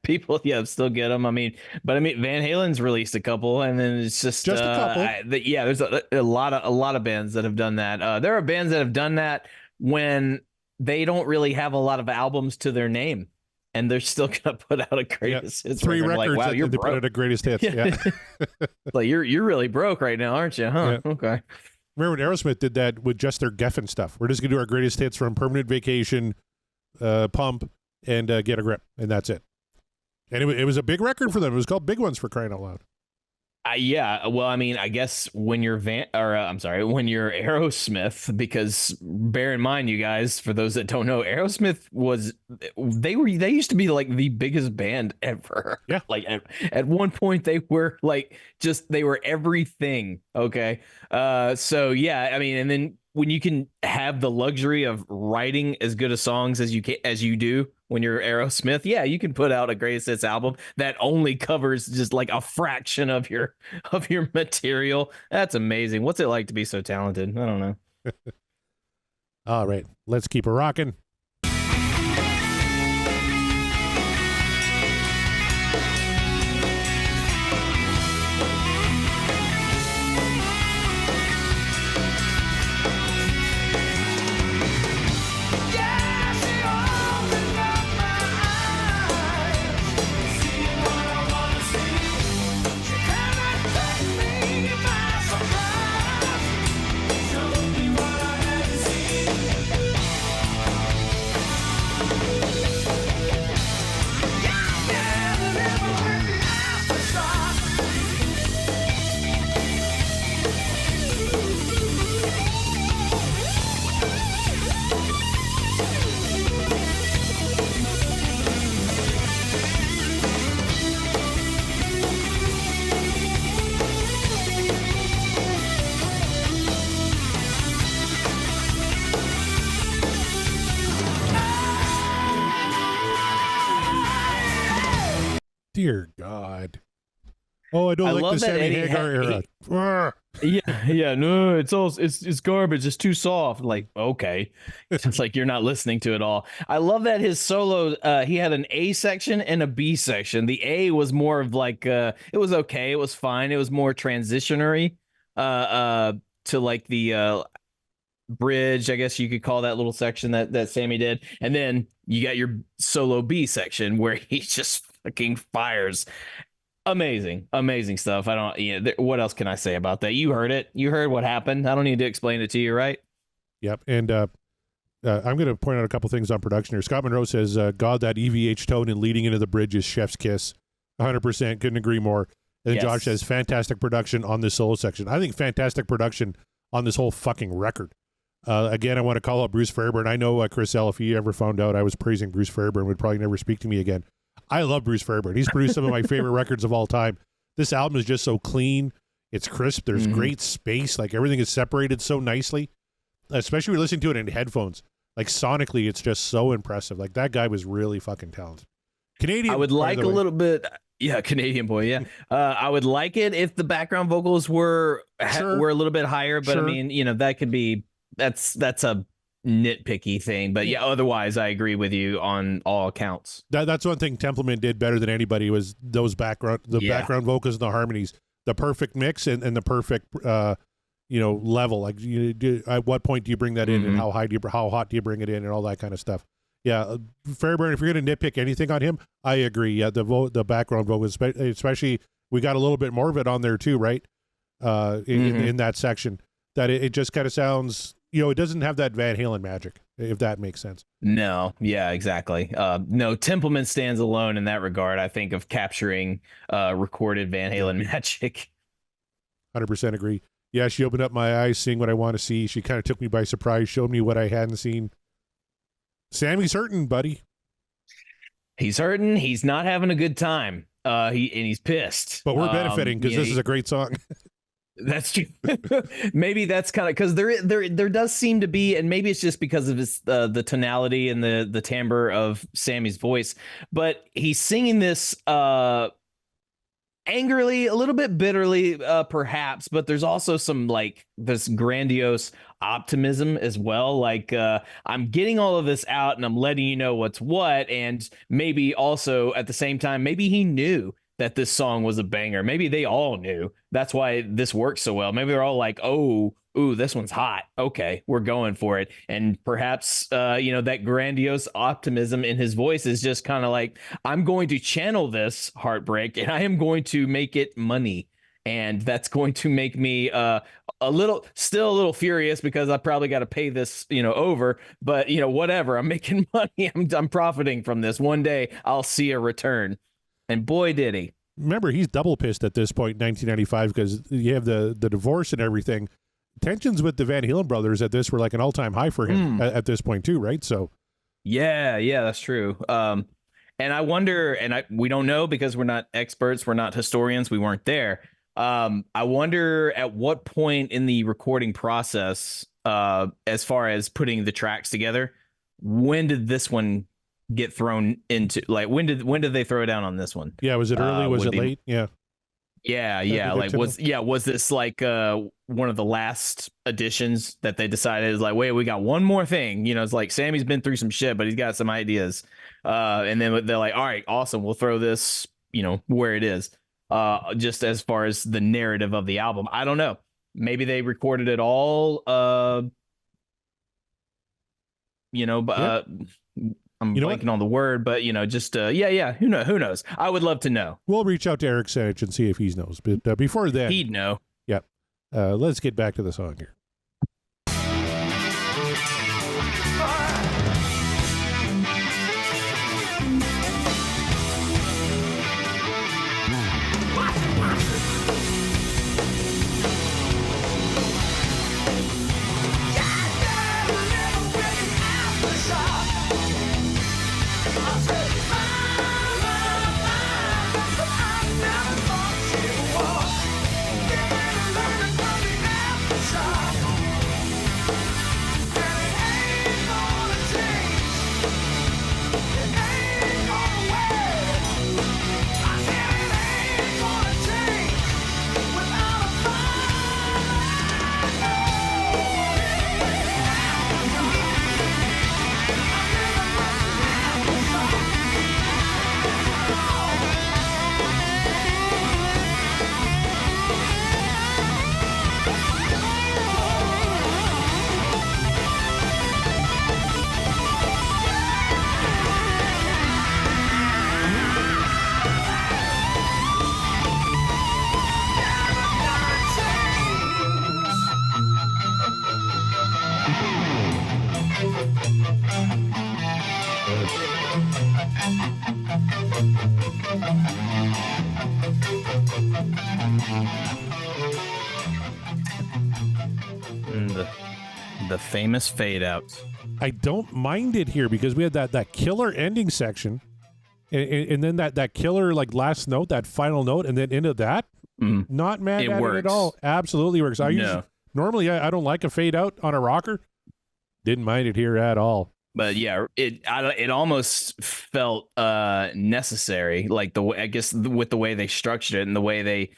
People, still get them. I mean, Van Halen's released a couple, and then it's just a couple. There's a lot of bands that have done that. There are bands that have done that when they don't really have a lot of albums to their name, and they're still gonna put out a greatest hits. 3 records. Like, wow, they put out a greatest hits. Yeah, like you're really broke right now, aren't you? Huh? Yeah. Okay. Remember when Aerosmith did that with just their Geffen stuff? We're just gonna do our greatest hits from Permanent Vacation, Pump, and Get a Grip, and that's it. And it was a big record for them. It was called Big Ones, for crying out loud. Yeah, well, I mean, I guess when you're when you're Aerosmith, because bear in mind, you guys, for those that don't know, Aerosmith they used to be like the biggest band ever. Yeah, like at one point they were like they were everything. Okay, so yeah, I mean, and then when you can have the luxury of writing as good a songs as you do when you're Aerosmith, yeah, you can put out a greatest hits album that only covers just like a fraction of your material. That's amazing. What's it like to be so talented? I don't know. All right, let's keep it rocking. Dear God. Oh, I don't like the Sammy Hagar era. Yeah, no, it's garbage. It's too soft. Like, okay, it's like you're not listening to it all. I love that his solo. He had an A section and a B section. The A was more of like, it was okay, it was fine. It was more transitionary, to like the bridge, I guess you could call that little section that Sammy did. And then you got your solo B section where he just fucking fires. Amazing stuff. What else can I say about that? You heard it. You heard what happened. I don't need to explain it to you, right? Yep. And I'm going to point out a couple things on production here. Scott Monroe says, God, that EVH tone and leading into the bridge is chef's kiss. 100%. Couldn't agree more. And then Josh says, fantastic production on this solo section. I think fantastic production on this whole fucking record. Again, I want to call out Bruce Fairbairn. I know Chris L, if he ever found out I was praising Bruce Fairbairn, would probably never speak to me again. I love Bruce Fairbairn. He's produced some of my favorite records of all time. This album is just so clean. It's crisp. There's great space. Like, everything is separated so nicely, especially when you're listening to it in headphones. Like, sonically, it's just so impressive. Like, that guy was really fucking talented. Canadian. I would like a little bit. Yeah, Canadian boy. Yeah, I would like it if the background vocals were a little bit higher. But I mean, that could be that's a nitpicky thing. But yeah, otherwise, I agree with you on all accounts. That's one thing Templeman did better than anybody was those background vocals and the harmonies, the perfect mix and the perfect level. Like, at what point do you bring that in, and how hot do you bring it in, and all that kind of stuff. Yeah, Fairbairn, if you're going to nitpick anything on him, I agree. Yeah, the background vocals, especially, we got a little bit more of it on there too, right? In that section, that it just kind of sounds, it doesn't have that Van Halen magic, if that makes sense. No, yeah, exactly. No, Templeman stands alone in that regard, I think, of capturing recorded Van Halen magic. 100% agree. Yeah, she opened up my eyes, seeing what I want to see. She kind of took me by surprise, showed me what I hadn't seen. Sammy's hurting, buddy. He's hurting. He's not having a good time. He's pissed. But we're benefiting because this is a great song. That's true. Maybe that's kind of because there does seem to be, and maybe it's just because of his the tonality and the timbre of Sammy's voice. But he's singing this angrily, a little bit bitterly, perhaps. But there's also some like this grandiose optimism as well. Like, I'm getting all of this out and I'm letting you know what's what. And maybe also at the same time, maybe he knew that this song was a banger. Maybe they all knew. That's why this works so well. Maybe they're all like, ooh, this one's hot. Okay, we're going for it. And perhaps, that grandiose optimism in his voice is just kind of like, I'm going to channel this heartbreak and I am going to make it money. And that's going to make me still a little furious because I probably got to pay this, over. But, whatever. I'm making money. I'm profiting from this. One day I'll see a return. And boy, did he. Remember, he's double pissed at this point in 1995 because you have the divorce and everything. Tensions with the Van Halen brothers at this were like an all-time high for him at this point too, right? So, yeah, that's true. And I wonder, and we don't know because we're not experts, we're not historians, we weren't there. I wonder at what point in the recording process, as far as putting the tracks together, when did this one get thrown into? Like, when did they throw down on this one? Yeah, was it early? Was it late? Yeah. Like, was this like one of the last additions that they decided is like, wait, we got one more thing. It's like Sammy's been through some shit, but he's got some ideas. And then they're like, all right, awesome, we'll throw this, where it is. Just as far as the narrative of the album, I don't know. Maybe they recorded it all. I'm blanking on the word, but just who knows? I would love to know. We'll reach out to Eric Senich and see if he knows. But before then, he'd know. Yep. Let's get back to the song here. Aftershock. The famous fade outs. I don't mind it here because we had that killer ending section, and then that killer like last note, that final note, and then into that. Not mad It at works. it at all. Absolutely works. Normally I don't like a fade out on a rocker. Didn't mind it here at all. But yeah, it almost felt necessary, like the way, I guess, with the way they structured it and the way they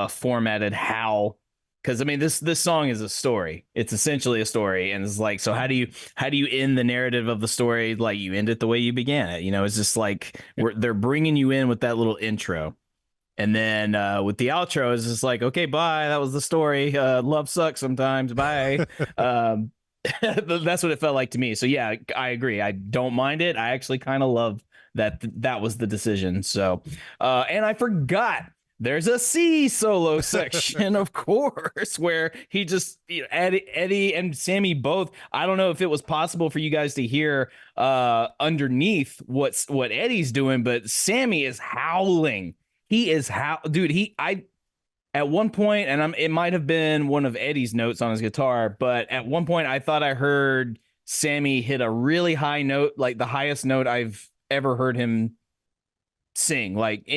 formatted how. Because I mean, this song is a story. It's essentially a story, and it's like, so how do you end the narrative of the story? Like, you end it the way you began it. You know, it's just like they're bringing you in with that little intro, and then with the outro, it's just like, okay, bye. That was the story. Love sucks sometimes. Bye. That's what it felt like to me. So yeah, I agree. I don't mind it. I actually kind of love that was the decision. So, and I forgot. There's a C solo section, of course, where he just, Eddie and Sammy both. I don't know if it was possible for you guys to hear underneath what Eddie's doing, but Sammy is howling. He is dude. At one point, and it might have been one of Eddie's notes on his guitar, but at one point I thought I heard Sammy hit a really high note, like the highest note I've ever heard him sing, like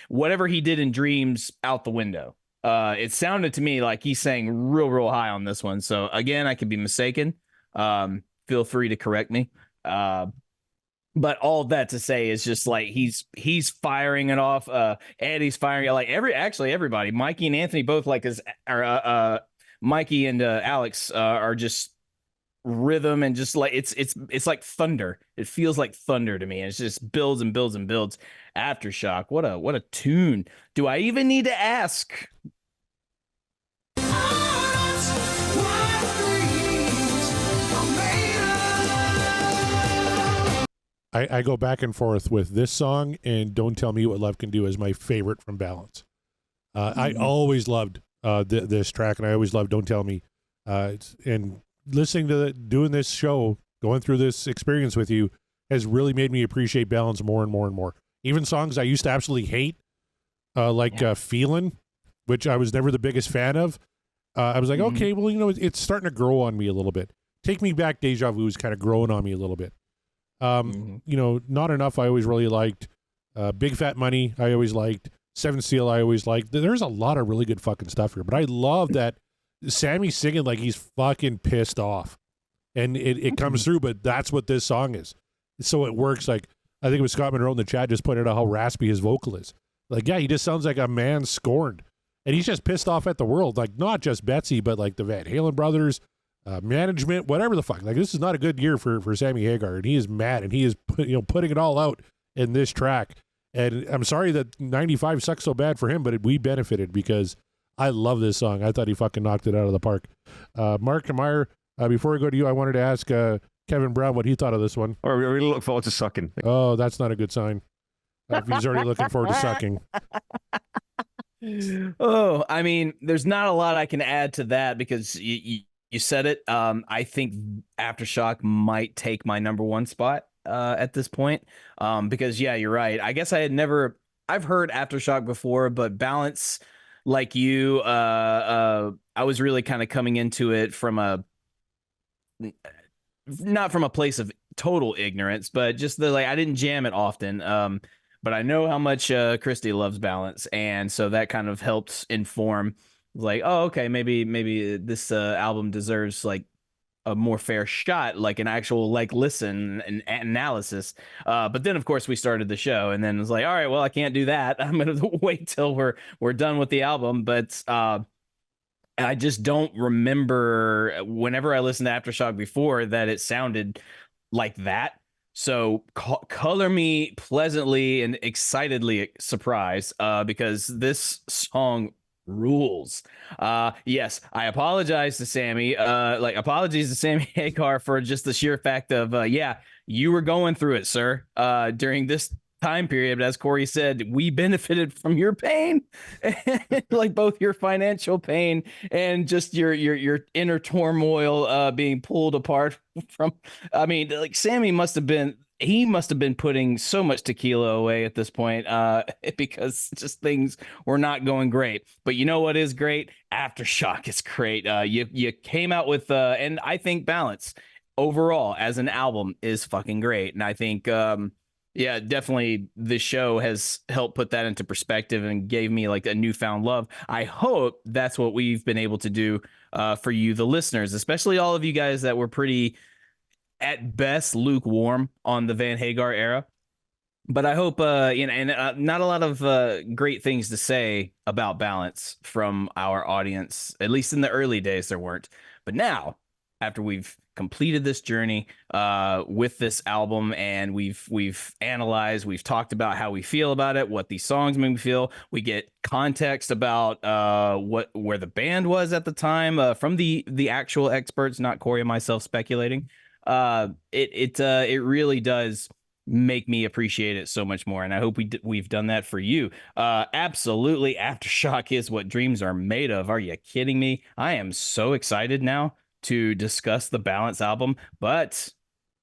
whatever he did in Dreams out the window. It sounded to me like he sang real high on this one. So again, I could be mistaken. Feel free to correct me. But all that to say is just like he's firing it off. Eddie's firing it, like everybody. Mikey and Anthony both Mikey and Alex are just rhythm, and just like it's like thunder. It feels like thunder to me. And it just builds and builds and builds. Aftershock, what a tune. Do I even need to ask? I go back and forth with this song and Don't Tell Me What Love Can Do as my favorite from Balance. I always loved this track, and I always loved Don't Tell Me. And listening to doing this show, going through this experience with you, has really made me appreciate Balance more and more and more. Even songs I used to absolutely hate, like Feelin', which I was never the biggest fan of. I was like, okay, well, it's starting to grow on me a little bit. Take Me Back, Deja Vu is kind of growing on me a little bit. Not Enough I always really liked. Big Fat Money I always liked. Seven Seal I always liked. There's a lot of really good fucking stuff here, but I love that Sammy's singing like he's fucking pissed off, and it comes through. But that's what this song is, so it works. Like, I think it was Scott Monroe in the chat just pointed out how raspy his vocal is. Like, yeah, he just sounds like a man scorned, and he's just pissed off at the world. Like, not just Betsy, but like the Van Halen brothers, management, whatever the fuck. Like, this is not a good year for Sammy Hagar, and he is mad, and he is putting it all out in this track. And I'm sorry that 95 sucks so bad for him, but we benefited because I love this song. I thought he fucking knocked it out of the park. Mark and Meyer, before I go to you, I wanted to ask Kevin Brown what he thought of this one. I really look forward to sucking. Oh, that's not a good sign. If he's already looking forward to sucking. Oh, I mean, there's not a lot I can add to that because you said it. I think Aftershock might take my number one spot at this point. Because yeah, you're right. I guess I've heard Aftershock before, but Balance, like you, I was really kind of coming into it from not from a place of total ignorance, but just I didn't jam it often. But I know how much Christy loves Balance, and so that kind of helped inform, like, oh, okay, maybe this album deserves like a more fair shot, like an actual listen and analysis. But then of course we started the show, and then it was like, all right, well, I can't do that. I'm gonna wait till we're done with the album. But I just don't remember whenever I listened to Aftershock before that it sounded like that. So color me pleasantly and excitedly surprised, because this song rules. Yes, I apologize to Sammy. Apologies to Sammy Hagar for just the sheer fact of, yeah, you were going through it, sir, during this time period. But as Corey said, we benefited from your pain, like both your financial pain and just your inner turmoil being pulled apart from. I mean, like Sammy must have been. He must have been putting so much tequila away at this point because just things were not going great. But you know what is great? Aftershock is great. You came out with, and I think Balance overall as an album is fucking great. And I think, yeah, definitely the show has helped put that into perspective and gave me like a newfound love. I hope that's what we've been able to do for you, the listeners, especially all of you guys that were pretty at best lukewarm on the Van Hagar era. But I hope not a lot of great things to say about Balance from our audience, at least in the early days there weren't. But now, after we've completed this journey with this album and we've analyzed, we've talked about how we feel about it, what these songs make me feel, we get context about where the band was at the time from the actual experts, not Corey and myself speculating. It really does make me appreciate it so much more, and I hope we've done that for you. Absolutely, Aftershock is what dreams are made of. Are you kidding me? I am so excited now to discuss the Balance album, but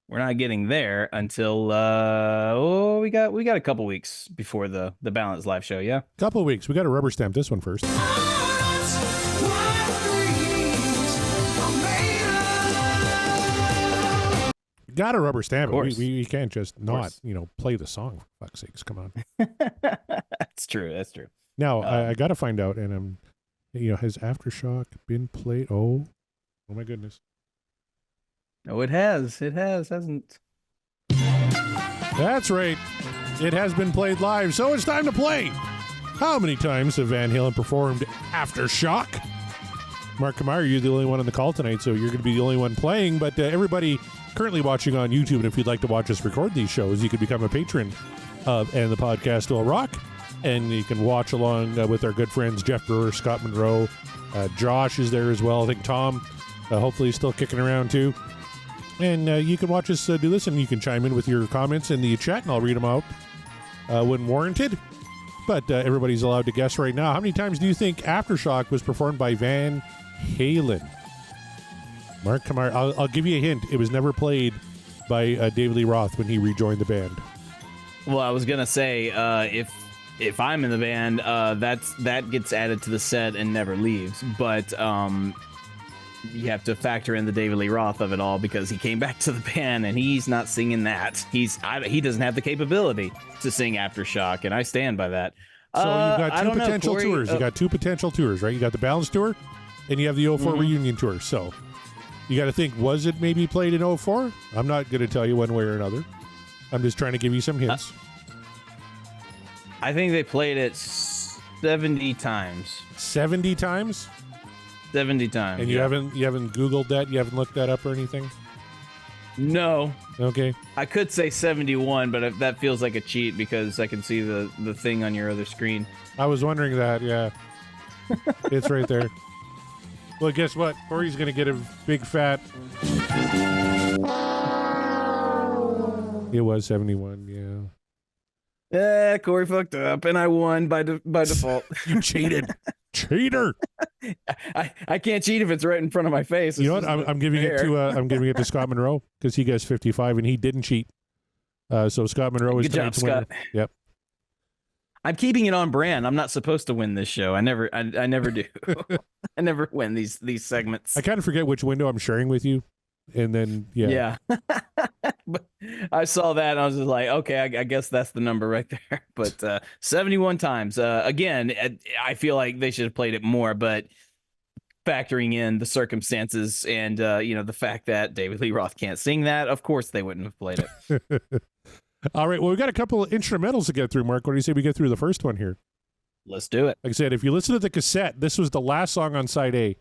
we're not getting there until we got a couple weeks before the Balance live show. Yeah, Couple of weeks. We got to rubber stamp this one first. Got to rubber stamp it. We can't just not, play the song, for fuck's sakes. Come on. That's true. Now, I got to find out, and has Aftershock been played? Oh my goodness. Oh, it has, hasn't. That's right. It has been played live, so it's time to play. How many times have Van Halen performed Aftershock? Mark Kamar, you're the only one on the call tonight, so you're going to be the only one playing, but everybody currently watching on YouTube, and if you'd like to watch us record these shows, you could become a patron of And the Podcast Will Rock, and you can watch along with our good friends Jeff Brewer, Scott Monroe, Josh is there as well. I think Tom, hopefully, is still kicking around too. And you can watch us do this, and you can chime in with your comments in the chat, and I'll read them out when warranted. But everybody's allowed to guess right now. How many times do you think Aftershock was performed by Van Halen? Mark Kamar, I'll give you a hint. It was never played by David Lee Roth when he rejoined the band. Well, I was gonna say if I'm in the band, that gets added to the set and never leaves. But you have to factor in the David Lee Roth of it all because he came back to the band and he's not singing that. He doesn't have the capability to sing Aftershock, and I stand by that. So you've got two potential tours. You got two potential tours, right? You got the Balance tour, and you have the 04 reunion tour. So you got to think, was it maybe played in 04? I'm not going to tell you one way or another. I'm just trying to give you some hints. I think they played it 70 times. 70 times? 70 times. And you haven't Googled that? You haven't looked that up or anything? No. Okay. I could say 71, but that feels like a cheat because I can see the thing on your other screen. I was wondering that, yeah. It's right there. Well, guess what? Corey's going to get a big fat... It was 71, yeah. Yeah, Corey fucked up, and I won by default. You cheated. Cheater. I can't cheat if it's right in front of my face. You know what? I'm giving it to Scott Monroe because he gets 55 and he didn't cheat. So Scott Monroe is tonight's winner. Scott. Yep. I'm keeping it on brand. I'm not supposed to win this show. I never do. I never win these segments. I kind of forget which window I'm sharing with you. And then, yeah. But I saw that and I was just like, okay, I guess that's the number right there. But 71 times. Again, I feel like they should have played it more, but factoring in the circumstances and, the fact that David Lee Roth can't sing that, of course they wouldn't have played it. All right. Well, we've got a couple of instrumentals to get through, Mark. What do you say we get through the first one here? Let's do it. Like I said, if you listen to the cassette, this was the last song on side A.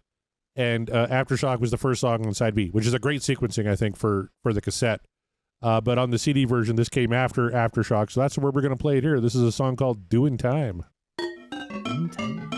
And Aftershock was the first song on side B, which is a great sequencing, I think, for the cassette. But on the CD version, this came after Aftershock, so that's where we're going to play it here. This is a song called Doin Time. Doin Time.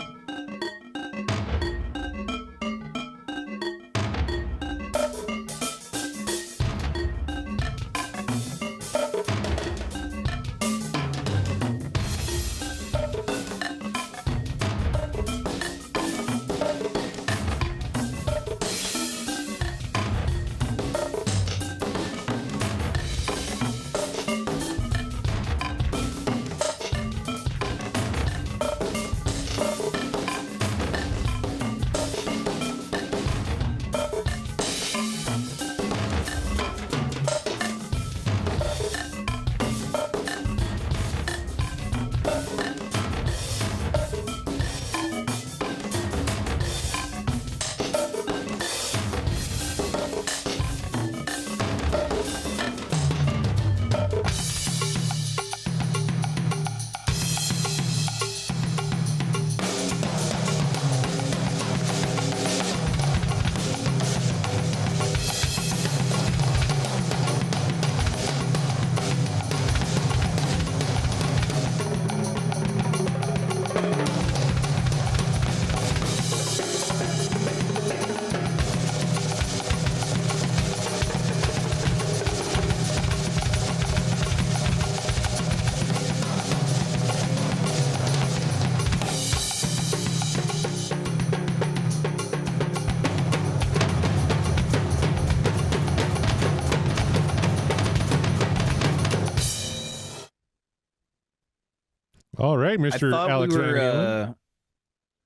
All right, Mr. Alex Van Halen.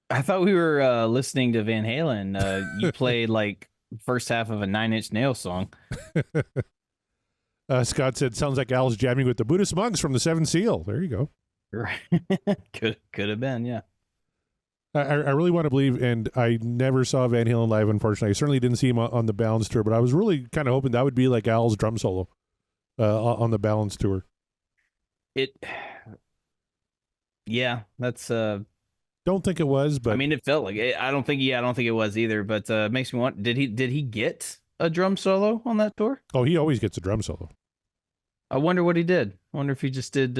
I thought we were listening to Van Halen. You played like first half of a Nine Inch Nails song. Scott said, sounds like Al's jamming with the Buddhist monks from the Seven Seal. There you go. Right. could have been, yeah. I really want to believe, and I never saw Van Halen live, unfortunately. I certainly didn't see him on the Balance tour, but I was really kind of hoping that would be like Al's drum solo on the Balance tour. That's don't think it was, but I mean, it felt like it. I don't think it was either, but it makes me want, did he get a drum solo on that tour? Oh, he always gets a drum solo. I wonder what he did. I wonder if he just did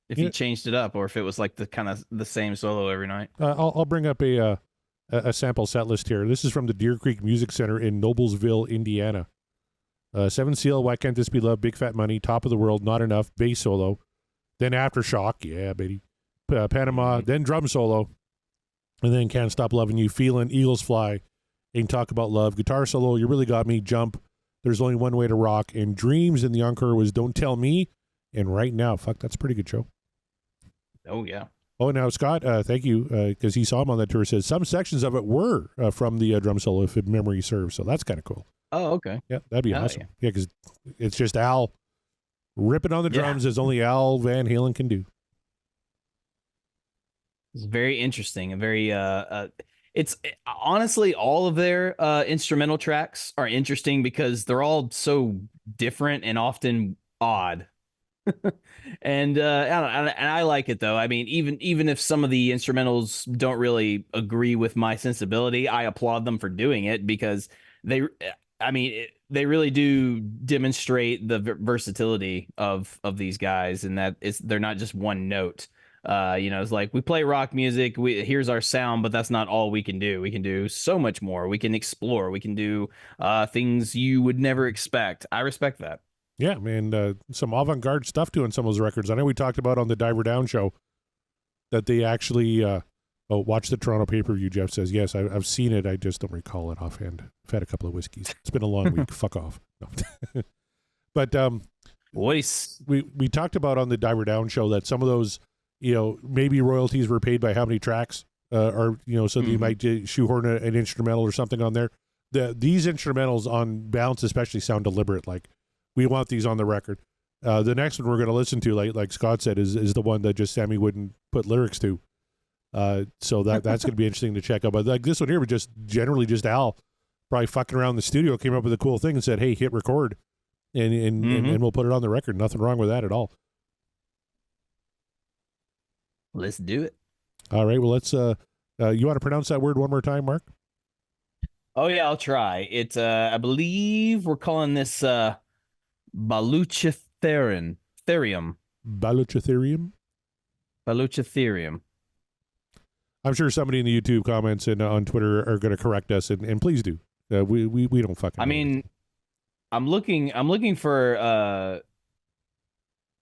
he changed it up, or if it was like the kind of the same solo every night. I'll bring up a sample set list here. This is from the Deer Creek Music Center in Noblesville, Indiana. Seven Seal, Why Can't This Be Love, Big Fat Money, Top of the World, Not Enough, bass solo, then Aftershock, yeah, baby, Panama, then drum solo, and then Can't Stop Loving You, Feelin', Eagles Fly, Ain't Talk About Love, guitar solo, You Really Got Me, Jump, There's Only One Way to Rock, and Dreams, and the encore was Don't Tell Me, and Right Now. Fuck, that's a pretty good show. Oh, yeah. Oh, now, Scott, thank you, because he saw him on that tour, says some sections of it were from the drum solo, if memory serves, so that's kind of cool. Oh, okay. Yeah, that'd be awesome. Yeah, because it's just Al ripping on the drums as only Al Van Halen can do. It's very interesting and very it's honestly, all of their instrumental tracks are interesting because they're all so different and often odd. And I like it though. I mean, even if some of the instrumentals don't really agree with my sensibility, I applaud them for doing it because they really do demonstrate the versatility of these guys, and that they're not just one note. It's like we play rock music. Here's our sound, but that's not all we can do. We can do so much more. We can explore. We can do things you would never expect. I respect that. Yeah, man, some avant-garde stuff doing some of those records. I know we talked about on the Diver Down show that they actually watch the Toronto pay-per-view. Jeff says, yes, I've seen it. I just don't recall it offhand. I've had a couple of whiskeys. It's been a long week. Fuck off. No. But we talked about on the Diver Down show that some of those, maybe royalties were paid by how many tracks, or so that you might shoehorn an instrumental or something on there. These instrumentals on Balance especially sound deliberate. Like, we want these on the record. The next one we're going to listen to, like Scott said, is the one that just Sammy wouldn't put lyrics to. So that's going to be interesting to check out. But like this one here was just generally just Al probably fucking around the studio, came up with a cool thing and said, hey, hit record, and we'll put it on the record. Nothing wrong with that at all. Let's do it. All right. Well, let's. You want to pronounce that word one more time, Mark? Oh yeah, I'll try. It's I believe we're calling this Baluchitherium. Baluchitherium. Baluchitherium. I'm sure somebody in the YouTube comments and on Twitter are going to correct us, and please do. We don't fucking. I mean, I'm looking for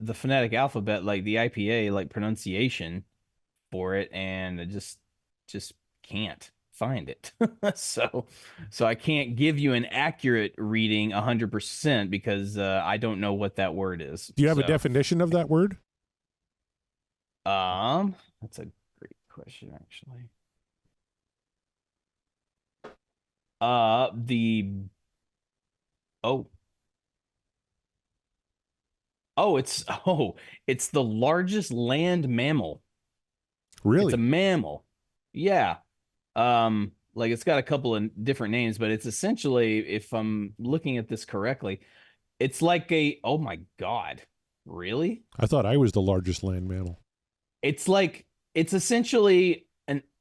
the phonetic alphabet, like the IPA, like pronunciation for it, and I just can't find it. so I can't give you an accurate reading 100% because I don't know what that word is. Do you have a definition of that word? That's a great question, actually. It's the largest land mammal. Really? It's a mammal. Yeah. Like it's got a couple of different names, but it's essentially, if I'm looking at this correctly, it's like oh my God, really? I thought I was the largest land mammal. It's essentially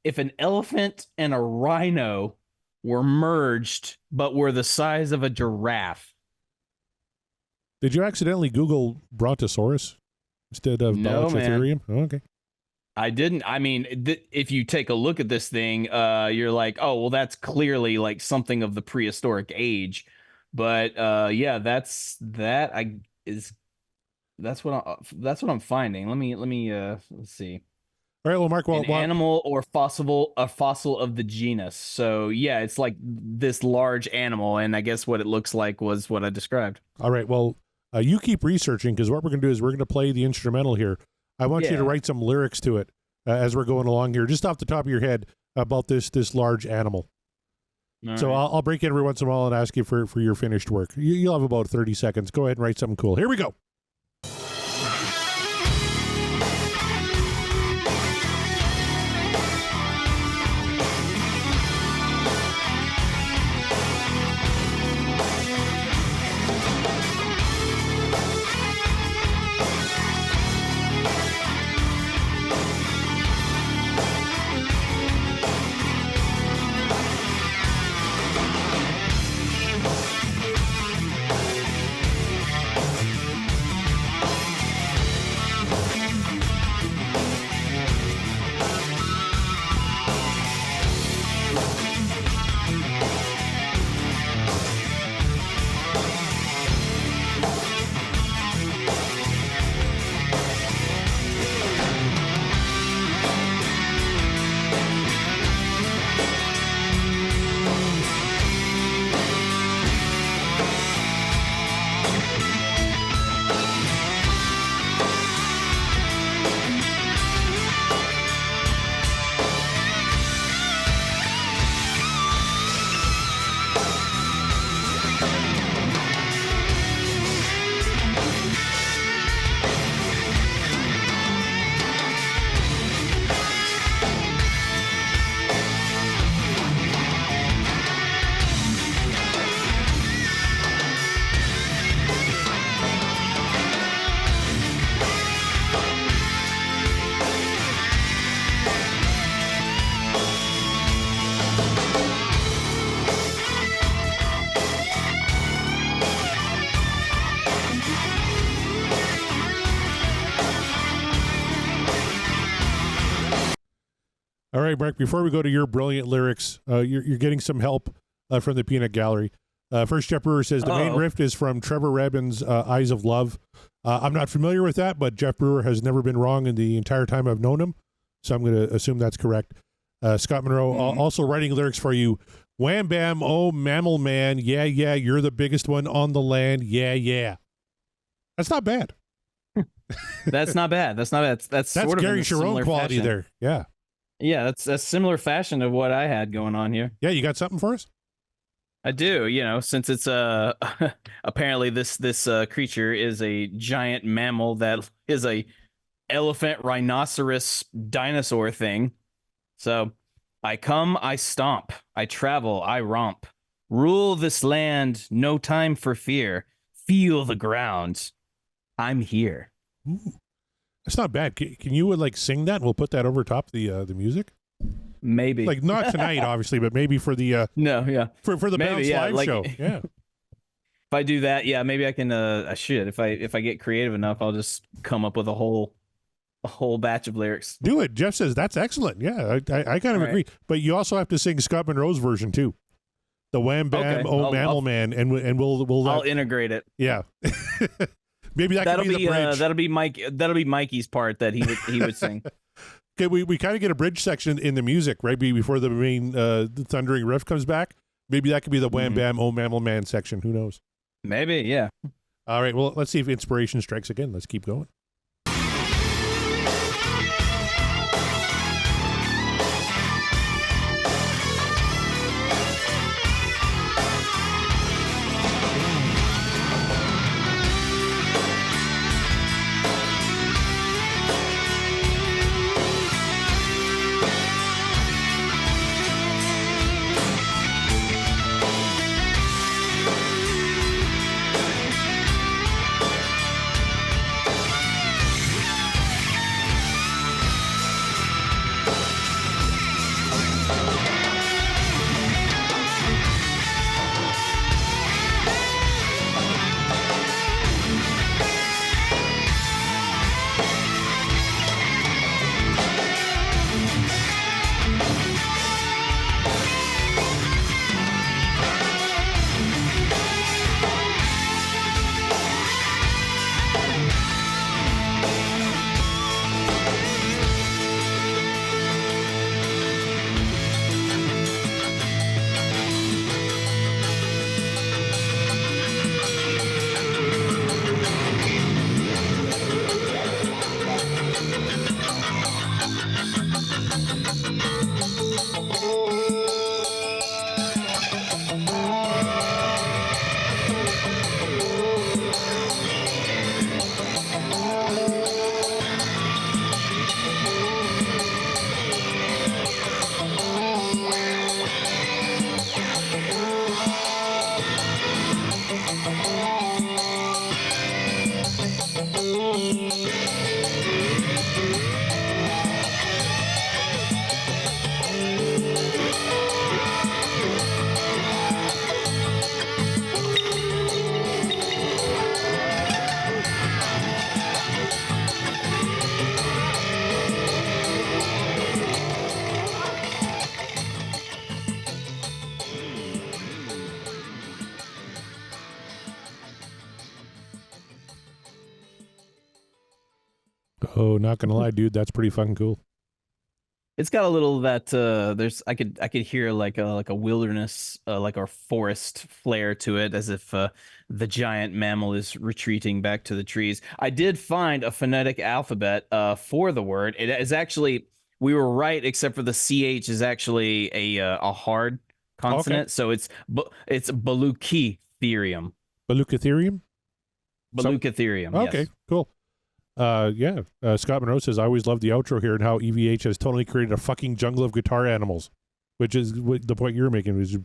if an elephant and a rhino were merged, but were the size of a giraffe. Did you accidentally Google Brontosaurus instead of Baluchitherium? Oh, okay. I didn't. I mean, if you take a look at this thing, you're like, oh, well, that's clearly like something of the prehistoric age. But yeah, that's what I'm finding. Let me let's see. All right, well, Mark, an animal or a fossil of the genus. So yeah, it's like this large animal, and I guess what it looks like was what I described. All right, well, you keep researching, because what we're going to do is we're going to play the instrumental here. I want you to write some lyrics to it as we're going along here, just off the top of your head about this large animal. So I'll break in every once in a while and ask you for your finished work. You'll have about 30 seconds. Go ahead and write something cool. Here we go. All right, Mark, before we go to your brilliant lyrics, you're getting some help from the Peanut Gallery. First, Jeff Brewer says the main riff is from Trevor Rabin's Eyes of Love. I'm not familiar with that, but Jeff Brewer has never been wrong in the entire time I've known him, so I'm going to assume that's correct. Scott Monroe also writing lyrics for you. Wham bam, oh mammal man, yeah, yeah, you're the biggest one on the land, yeah, yeah. That's not bad. That's not bad. That's not bad. That's sort of Gary in a Sharon similar quality fashion. there. Yeah. Yeah, that's a similar fashion of what I had going on here. Yeah, you got something for us? I do, since it's apparently this creature is a giant mammal that is a elephant, rhinoceros, dinosaur thing. So I come, I stomp, I travel, I romp. Rule this land, no time for fear. Feel the ground. I'm here. Ooh. That's not bad. Can you sing that and we'll put that over top the music? Maybe. Not tonight, obviously, but maybe for the for the Bounce Live show. Yeah. If I do that, maybe I can. I should. If I get creative enough, I'll just come up with a whole batch of lyrics. Do it. Jeff says that's excellent. Yeah, I kind of agree. But you also have to sing Scott Monroe's version too. The Wham Bam Mammal Man, and we'll I'll integrate it. Yeah. Maybe that'll be the bridge. That'll be Mikey's part that he would sing. Okay, we kind of get a bridge section in the music right before the main the thundering riff comes back. Maybe that could be the Wham Bam Oh Mammal Man section. Who knows? Maybe, yeah. All right, well, let's see if inspiration strikes again. Let's keep going. Oh, not gonna lie, dude, that's pretty fucking cool. It's got a little that there's I could hear like a wilderness like a forest flair to it, as if the giant mammal is retreating back to the trees. I did find a phonetic alphabet for the word. It is actually, we were right, except for the ch is actually a hard consonant. Okay. So it's Baluchitherium. Baluchitherium? Baluchitherium. Okay, Yes. cool. Scott Monroe says, I always love the outro here and how EVH has totally created a fucking jungle of guitar animals, which is the point you're making, which is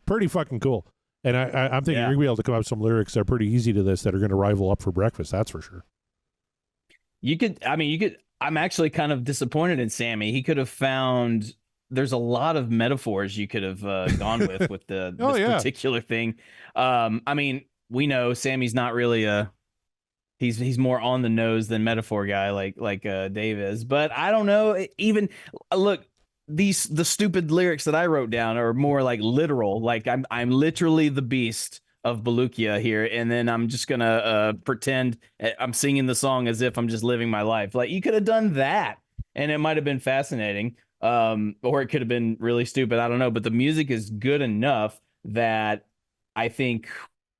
pretty fucking cool. And I'm thinking you're going to be able to come up with some lyrics that are pretty easy to this that are going to rival Up for Breakfast, that's for sure. You could, I'm actually kind of disappointed in Sammy. He could have found, there's a lot of metaphors you could have gone with this particular thing. I mean, we know Sammy's not really he's more on the nose than metaphor guy like Dave is, but I don't know. Even look, the stupid lyrics that I wrote down are more like literal. Like I'm literally the beast of Baluchia here, and then I'm just gonna pretend I'm singing the song as if I'm just living my life. Like, you could have done that, and it might have been fascinating, or it could have been really stupid. I don't know, but the music is good enough that I think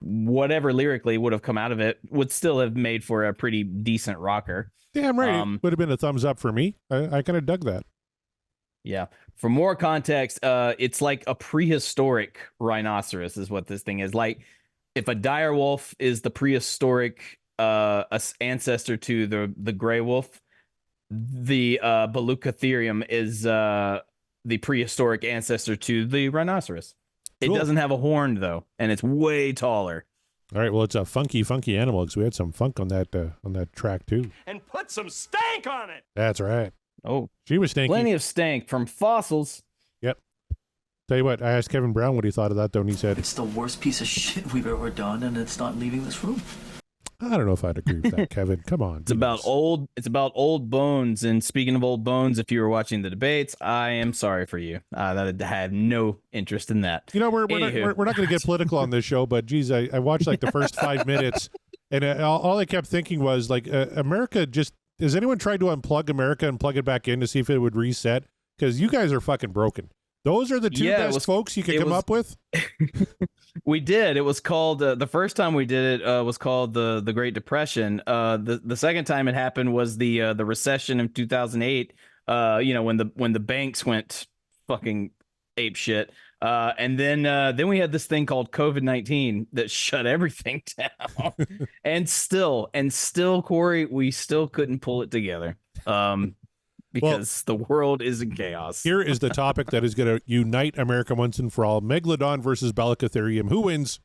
whatever lyrically would have come out of it would still have made for a pretty decent rocker. Damn right. It would have been a thumbs up for me. I kind of dug that. Yeah. For more context, it's like a prehistoric rhinoceros is what this thing is. Like, if a dire wolf is the prehistoric ancestor to the gray wolf, the Baluchitherium is the prehistoric ancestor to the rhinoceros. Cool. It doesn't have a horn, though, and it's way taller. All right, well, it's a funky animal, because we had some funk on that track, too. And put some stank on it! That's right. Oh, she was stanky. Plenty of stank from fossils. Yep. Tell you what, I asked Kevin Brown what he thought of that, though, and he said, it's the worst piece of shit we've ever done, and it's not leaving this room. I don't know if I'd agree with that, Kevin. Come on. It's about old bones. And speaking of old bones, if you were watching the debates, I am sorry for you. That I had no interest in that. You know, we're not going to get political on this show, but geez, I watched like the first 5 minutes, and all I kept thinking was like, America just, has anyone tried to unplug America and plug it back in to see if it would reset? Because you guys are fucking broken. Those are the two best folks you could come up with. We did. It was called the first time we did it was called the Great Depression. The second time it happened was the recession of 2008. When the banks went fucking ape shit. And then we had this thing called COVID-19 that shut everything down. and still, Corey, we still couldn't pull it together. Because the world is in chaos. Here is the topic that is going to unite America once and for all. Megalodon versus Baluchitherium. Who wins?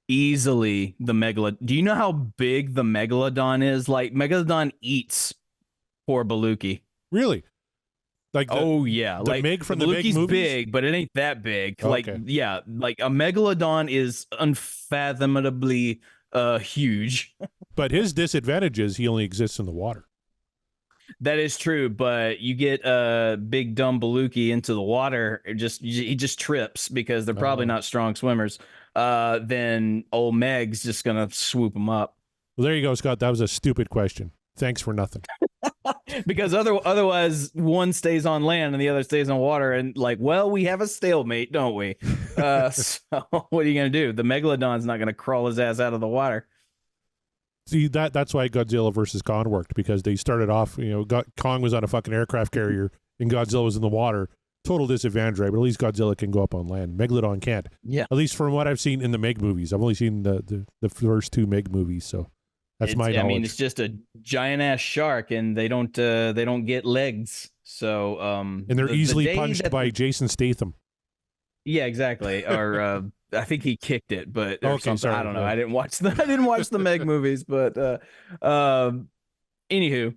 Easily the Megalodon. Do you know how big the Megalodon is? Like, Megalodon eats poor Baluchi. Really? Like like Meg from the Baluchi's Meg movies? Big, but it ain't that big. Okay. Like a Megalodon is unfathomably huge. But his disadvantage is he only exists in the water. That is true, but you get big dumb Baluchi into the water, he just trips because they're probably not strong swimmers. Then old Meg's just gonna swoop him up. Well, there you go, Scott. That was a stupid question. Thanks for nothing. Because otherwise, one stays on land and the other stays on water, and we have a stalemate, don't we? So what are you gonna do? The Megalodon's not gonna crawl his ass out of the water. See, that's why Godzilla versus Kong worked, because they started off, Kong was on a fucking aircraft carrier and Godzilla was in the water. Total disadvantage, right? But at least Godzilla can go up on land. Megalodon can't. Yeah. At least from what I've seen in the Meg movies. I've only seen the first two Meg movies, so that's my knowledge. I mean, it's just a giant ass shark, and they don't get legs. So and they're easily punched by Jason Statham. Yeah, exactly. Or I think he kicked it, but or Okay, something. sorry, I don't know. yeah. I didn't watch the Meg movies, but anywho.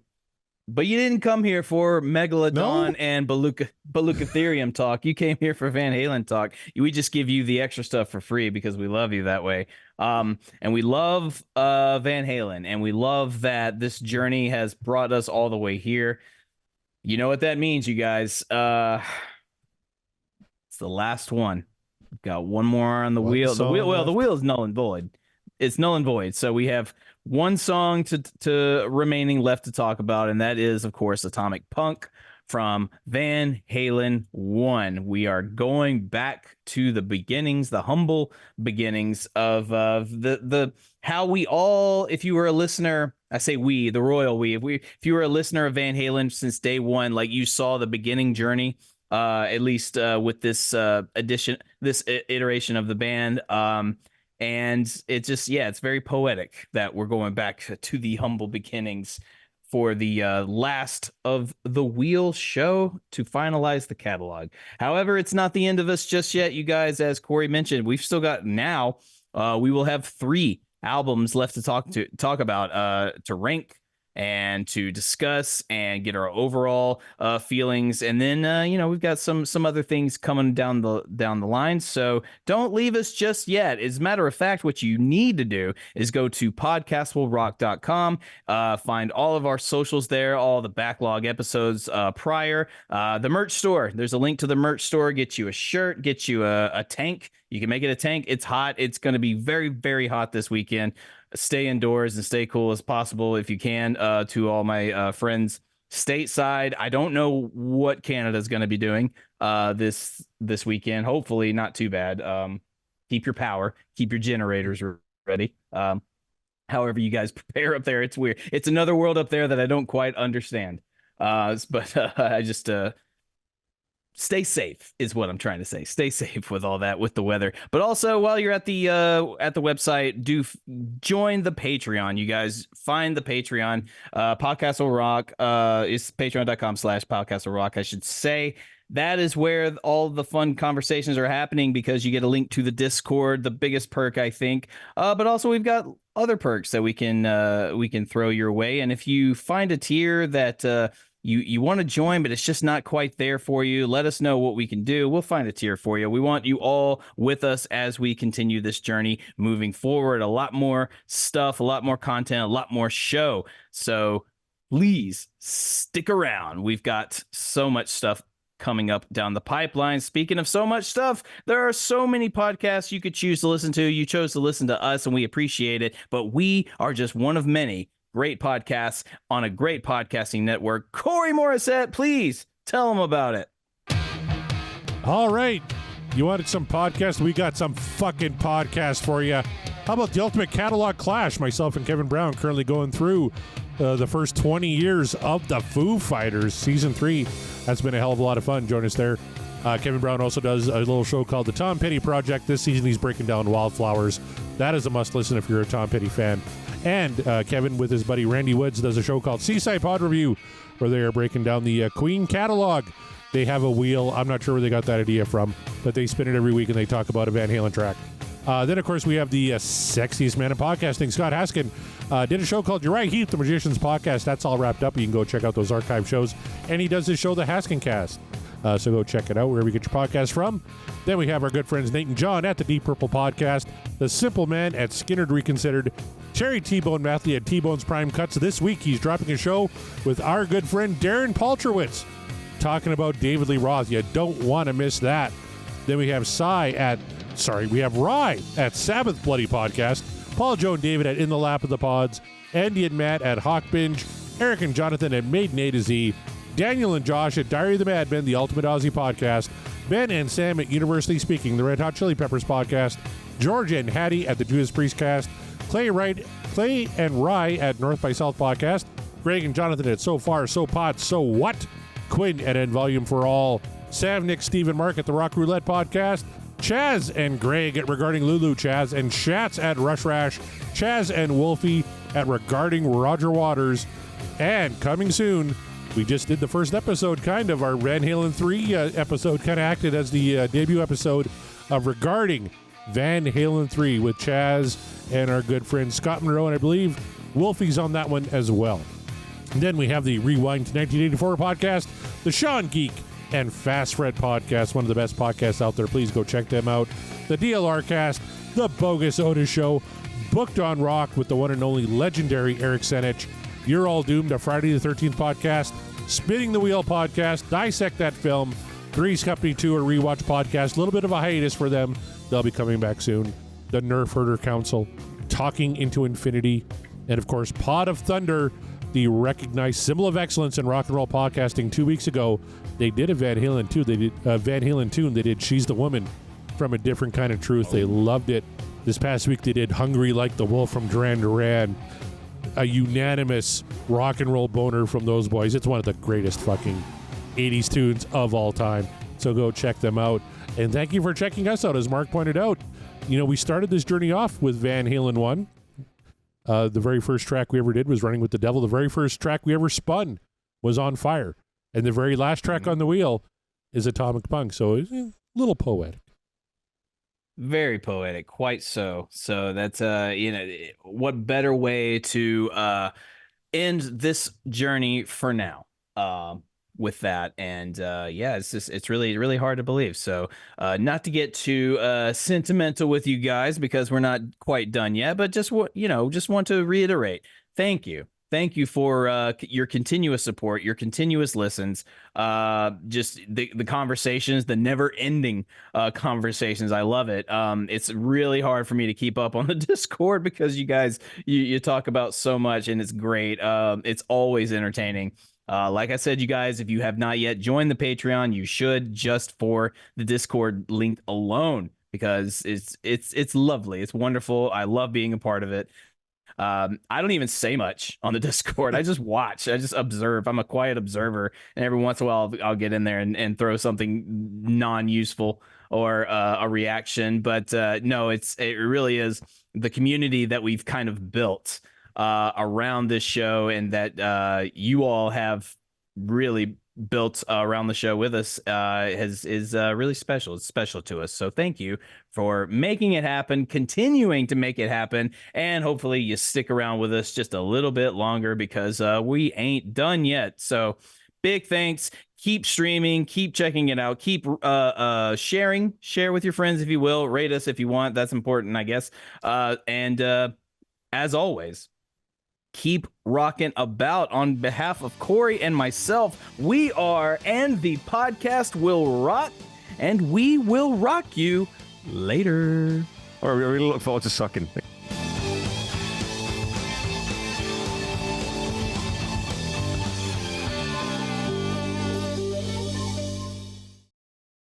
But you didn't come here for Megalodon No. and Baluchitherium talk. You came here for Van Halen talk. We just give you the extra stuff for free because we love you that way. And we love Van Halen, and we love that this journey has brought us all the way here. You know what that means, you guys. It's the last one. We've got one more on the One wheel. The wheel, song well, the left. wheel is null and void. It's null and void. So we have one song to remaining left to talk about, and that is, of course, Atomic Punk from Van Halen 1. We are going back to the beginnings, the humble beginnings of the how we all, if you were a listener, I say we, the royal we, if you were a listener of Van Halen since day one, like you saw the beginning journey, at least with this iteration of the band. And it just, yeah, it's very poetic that we're going back to the humble beginnings for the last of the Wheel show to finalize the catalog. However, it's not the end of us just yet, you guys. As Corey mentioned, we've still got now. We will have 3 albums left to talk about, to rank and to discuss and get our overall feelings, and then we've got some other things coming down the line, so don't leave us just yet. As a matter of fact, what you need to do is go to podcastwillrock.com, find all of our socials there, all the backlog episodes prior, the merch store. There's a link to the merch store. Get you a shirt, get you a tank. You can make it a tank. It's hot. It's going to be very, very hot this weekend. Stay indoors and stay cool as possible if you can. To all my friends stateside, I don't know what Canada's going to be doing this weekend. Hopefully not too bad. Keep your power, keep your generators ready. However you guys prepare up there, it's weird. It's another world up there that I don't quite understand. But I just stay safe is what I'm trying to say. Stay safe with all that, with the weather. But also, while you're at the website, join the Patreon. You guys find the Patreon. Podcast Will Rock is patreon.com/Podcast Will Rock, I should say. That is where all the fun conversations are happening, because you get a link to the Discord, the biggest perk, I think. But also we've got other perks that we can throw your way. And if you find a tier that you want to join, but it's just not quite there for you, let us know what we can do. We'll find a tier for you. We want you all with us as we continue this journey moving forward. A lot more stuff, a lot more content, a lot more show. So please stick around. We've got so much stuff coming up down the pipeline. Speaking of so much stuff, there are so many podcasts you could choose to listen to. You chose to listen to us, and we appreciate it. But we are just one of many great podcasts on a great podcasting network. Corey Morissette, please tell them about it. All right. You wanted some podcast? We got some fucking podcast for you. How about the Ultimate Catalog Clash? Myself and Kevin Brown currently going through the first 20 years of the Foo Fighters, Season 3. That's been a hell of a lot of fun. Join us there. Kevin Brown also does a little show called The Tom Petty Project. This season he's breaking down Wildflowers. That is a must-listen if you're a Tom Petty fan. And Kevin, with his buddy Randy Woods, does a show called Seaside Pod Review, where they are breaking down the Queen catalog. They have a wheel. I'm not sure where they got that idea from, but they spin it every week and they talk about a Van Halen track. Then, of course, we have the sexiest man in podcasting, Scott Haskin, did a show called Uriah Heep, the Magician's Podcast. That's all wrapped up. You can go check out those archive shows. And he does his show, The Haskin Cast. So go check it out wherever you get your podcast from. Then we have our good friends Nate and John at the Deep Purple Podcast, The Simple Man at Skinnered Reconsidered, Terry T-Bone Mathley at T-Bone's Prime Cuts. This week he's dropping a show with our good friend Darren Paltrowitz talking about David Lee Roth. You don't want to miss that. Then we have Rye at Sabbath Bloody Podcast, Paul, Joe, and David at In the Lap of the Pods, Andy and Matt at Hawk Binge, Eric and Jonathan at Maiden A to Z, Daniel and Josh at Diary of the Madmen, the Ultimate Aussie Podcast, Ben and Sam at Universally Speaking, the Red Hot Chili Peppers Podcast, George and Hattie at the Judas Priest Cast, Clay and Rye at North by South Podcast, Greg and Jonathan at So Far, So Pod, So What, Quinn at End Volume for All, Sam, Nick, Steve, and Mark at the Rock Roulette Podcast, Chaz and Greg at Regarding Lulu, Chaz, and Shats at Rush Rash, Chaz and Wolfie at Regarding Roger Waters, and coming soon, we just did the first episode, kind of, our Van Halen 3 episode, kind of acted as the debut episode of Regarding Van Halen 3 with Chaz and our good friend Scott Monroe, and I believe Wolfie's on that one as well. And then we have the Rewind to 1984 podcast, the Sean Geek and Fast Fred podcast, one of the best podcasts out there. Please go check them out. The DLR cast, the Bogus Otis Show, Booked on Rock with the one and only legendary Eric Senich, You're All Doomed, a Friday the 13th podcast, Spinning the Wheel podcast, Dissect That Film, Three's Company Tour Rewatch podcast, a little bit of a hiatus for them. They'll be coming back soon. The Nerf Herder Council, Talking into Infinity, and of course, Pod of Thunder, the recognized symbol of excellence in rock and roll podcasting. 2 weeks ago, they did a Van Halen tune. They did Van Halen tune. They did "She's the Woman" from A Different Kind of Truth. They loved it. This past week, they did "Hungry Like the Wolf" from Duran Duran. A unanimous rock and roll boner from those boys. It's one of the greatest fucking 80s tunes of all time. So go check them out. And thank you for checking us out. As Mark pointed out, you know, we started this journey off with Van Halen 1. The very first track we ever did was Running with the Devil. The very first track we ever spun was On Fire. And the very last track on the wheel is Atomic Punk. So it's a little poetic. Very poetic, quite so. So that's what better way to end this journey for now with that. And it's really hard to believe. So not to get too sentimental with you guys because we're not quite done yet, but just want to reiterate, thank you for your continuous support, your continuous listens, just the conversations, the never-ending conversations. I love it. It's really hard for me to keep up on the Discord because you guys, you talk about so much, and it's great. It's always entertaining. Like I said, you guys, if you have not yet joined the Patreon, you should, just for the Discord link alone, because it's lovely. It's wonderful. I love being a part of it. I don't even say much on the Discord. I just watch. I just observe. I'm a quiet observer, and every once in a while I'll get in there and throw something non-useful or a reaction. But no, it really is the community that we've kind of built around this show, and that you all have really built around the show with us is really special. It's special to us. So thank you for making it happen, continuing to make it happen, and hopefully you stick around with us just a little bit longer because we ain't done yet. So big thanks. Keep streaming, keep checking it out, keep share with your friends if you will, rate us if you want. That's important, I guess. And as always, keep rocking about. On behalf of Corey and myself, we are And the Podcast Will Rock, and we will rock you later. Or we really look forward to sucking.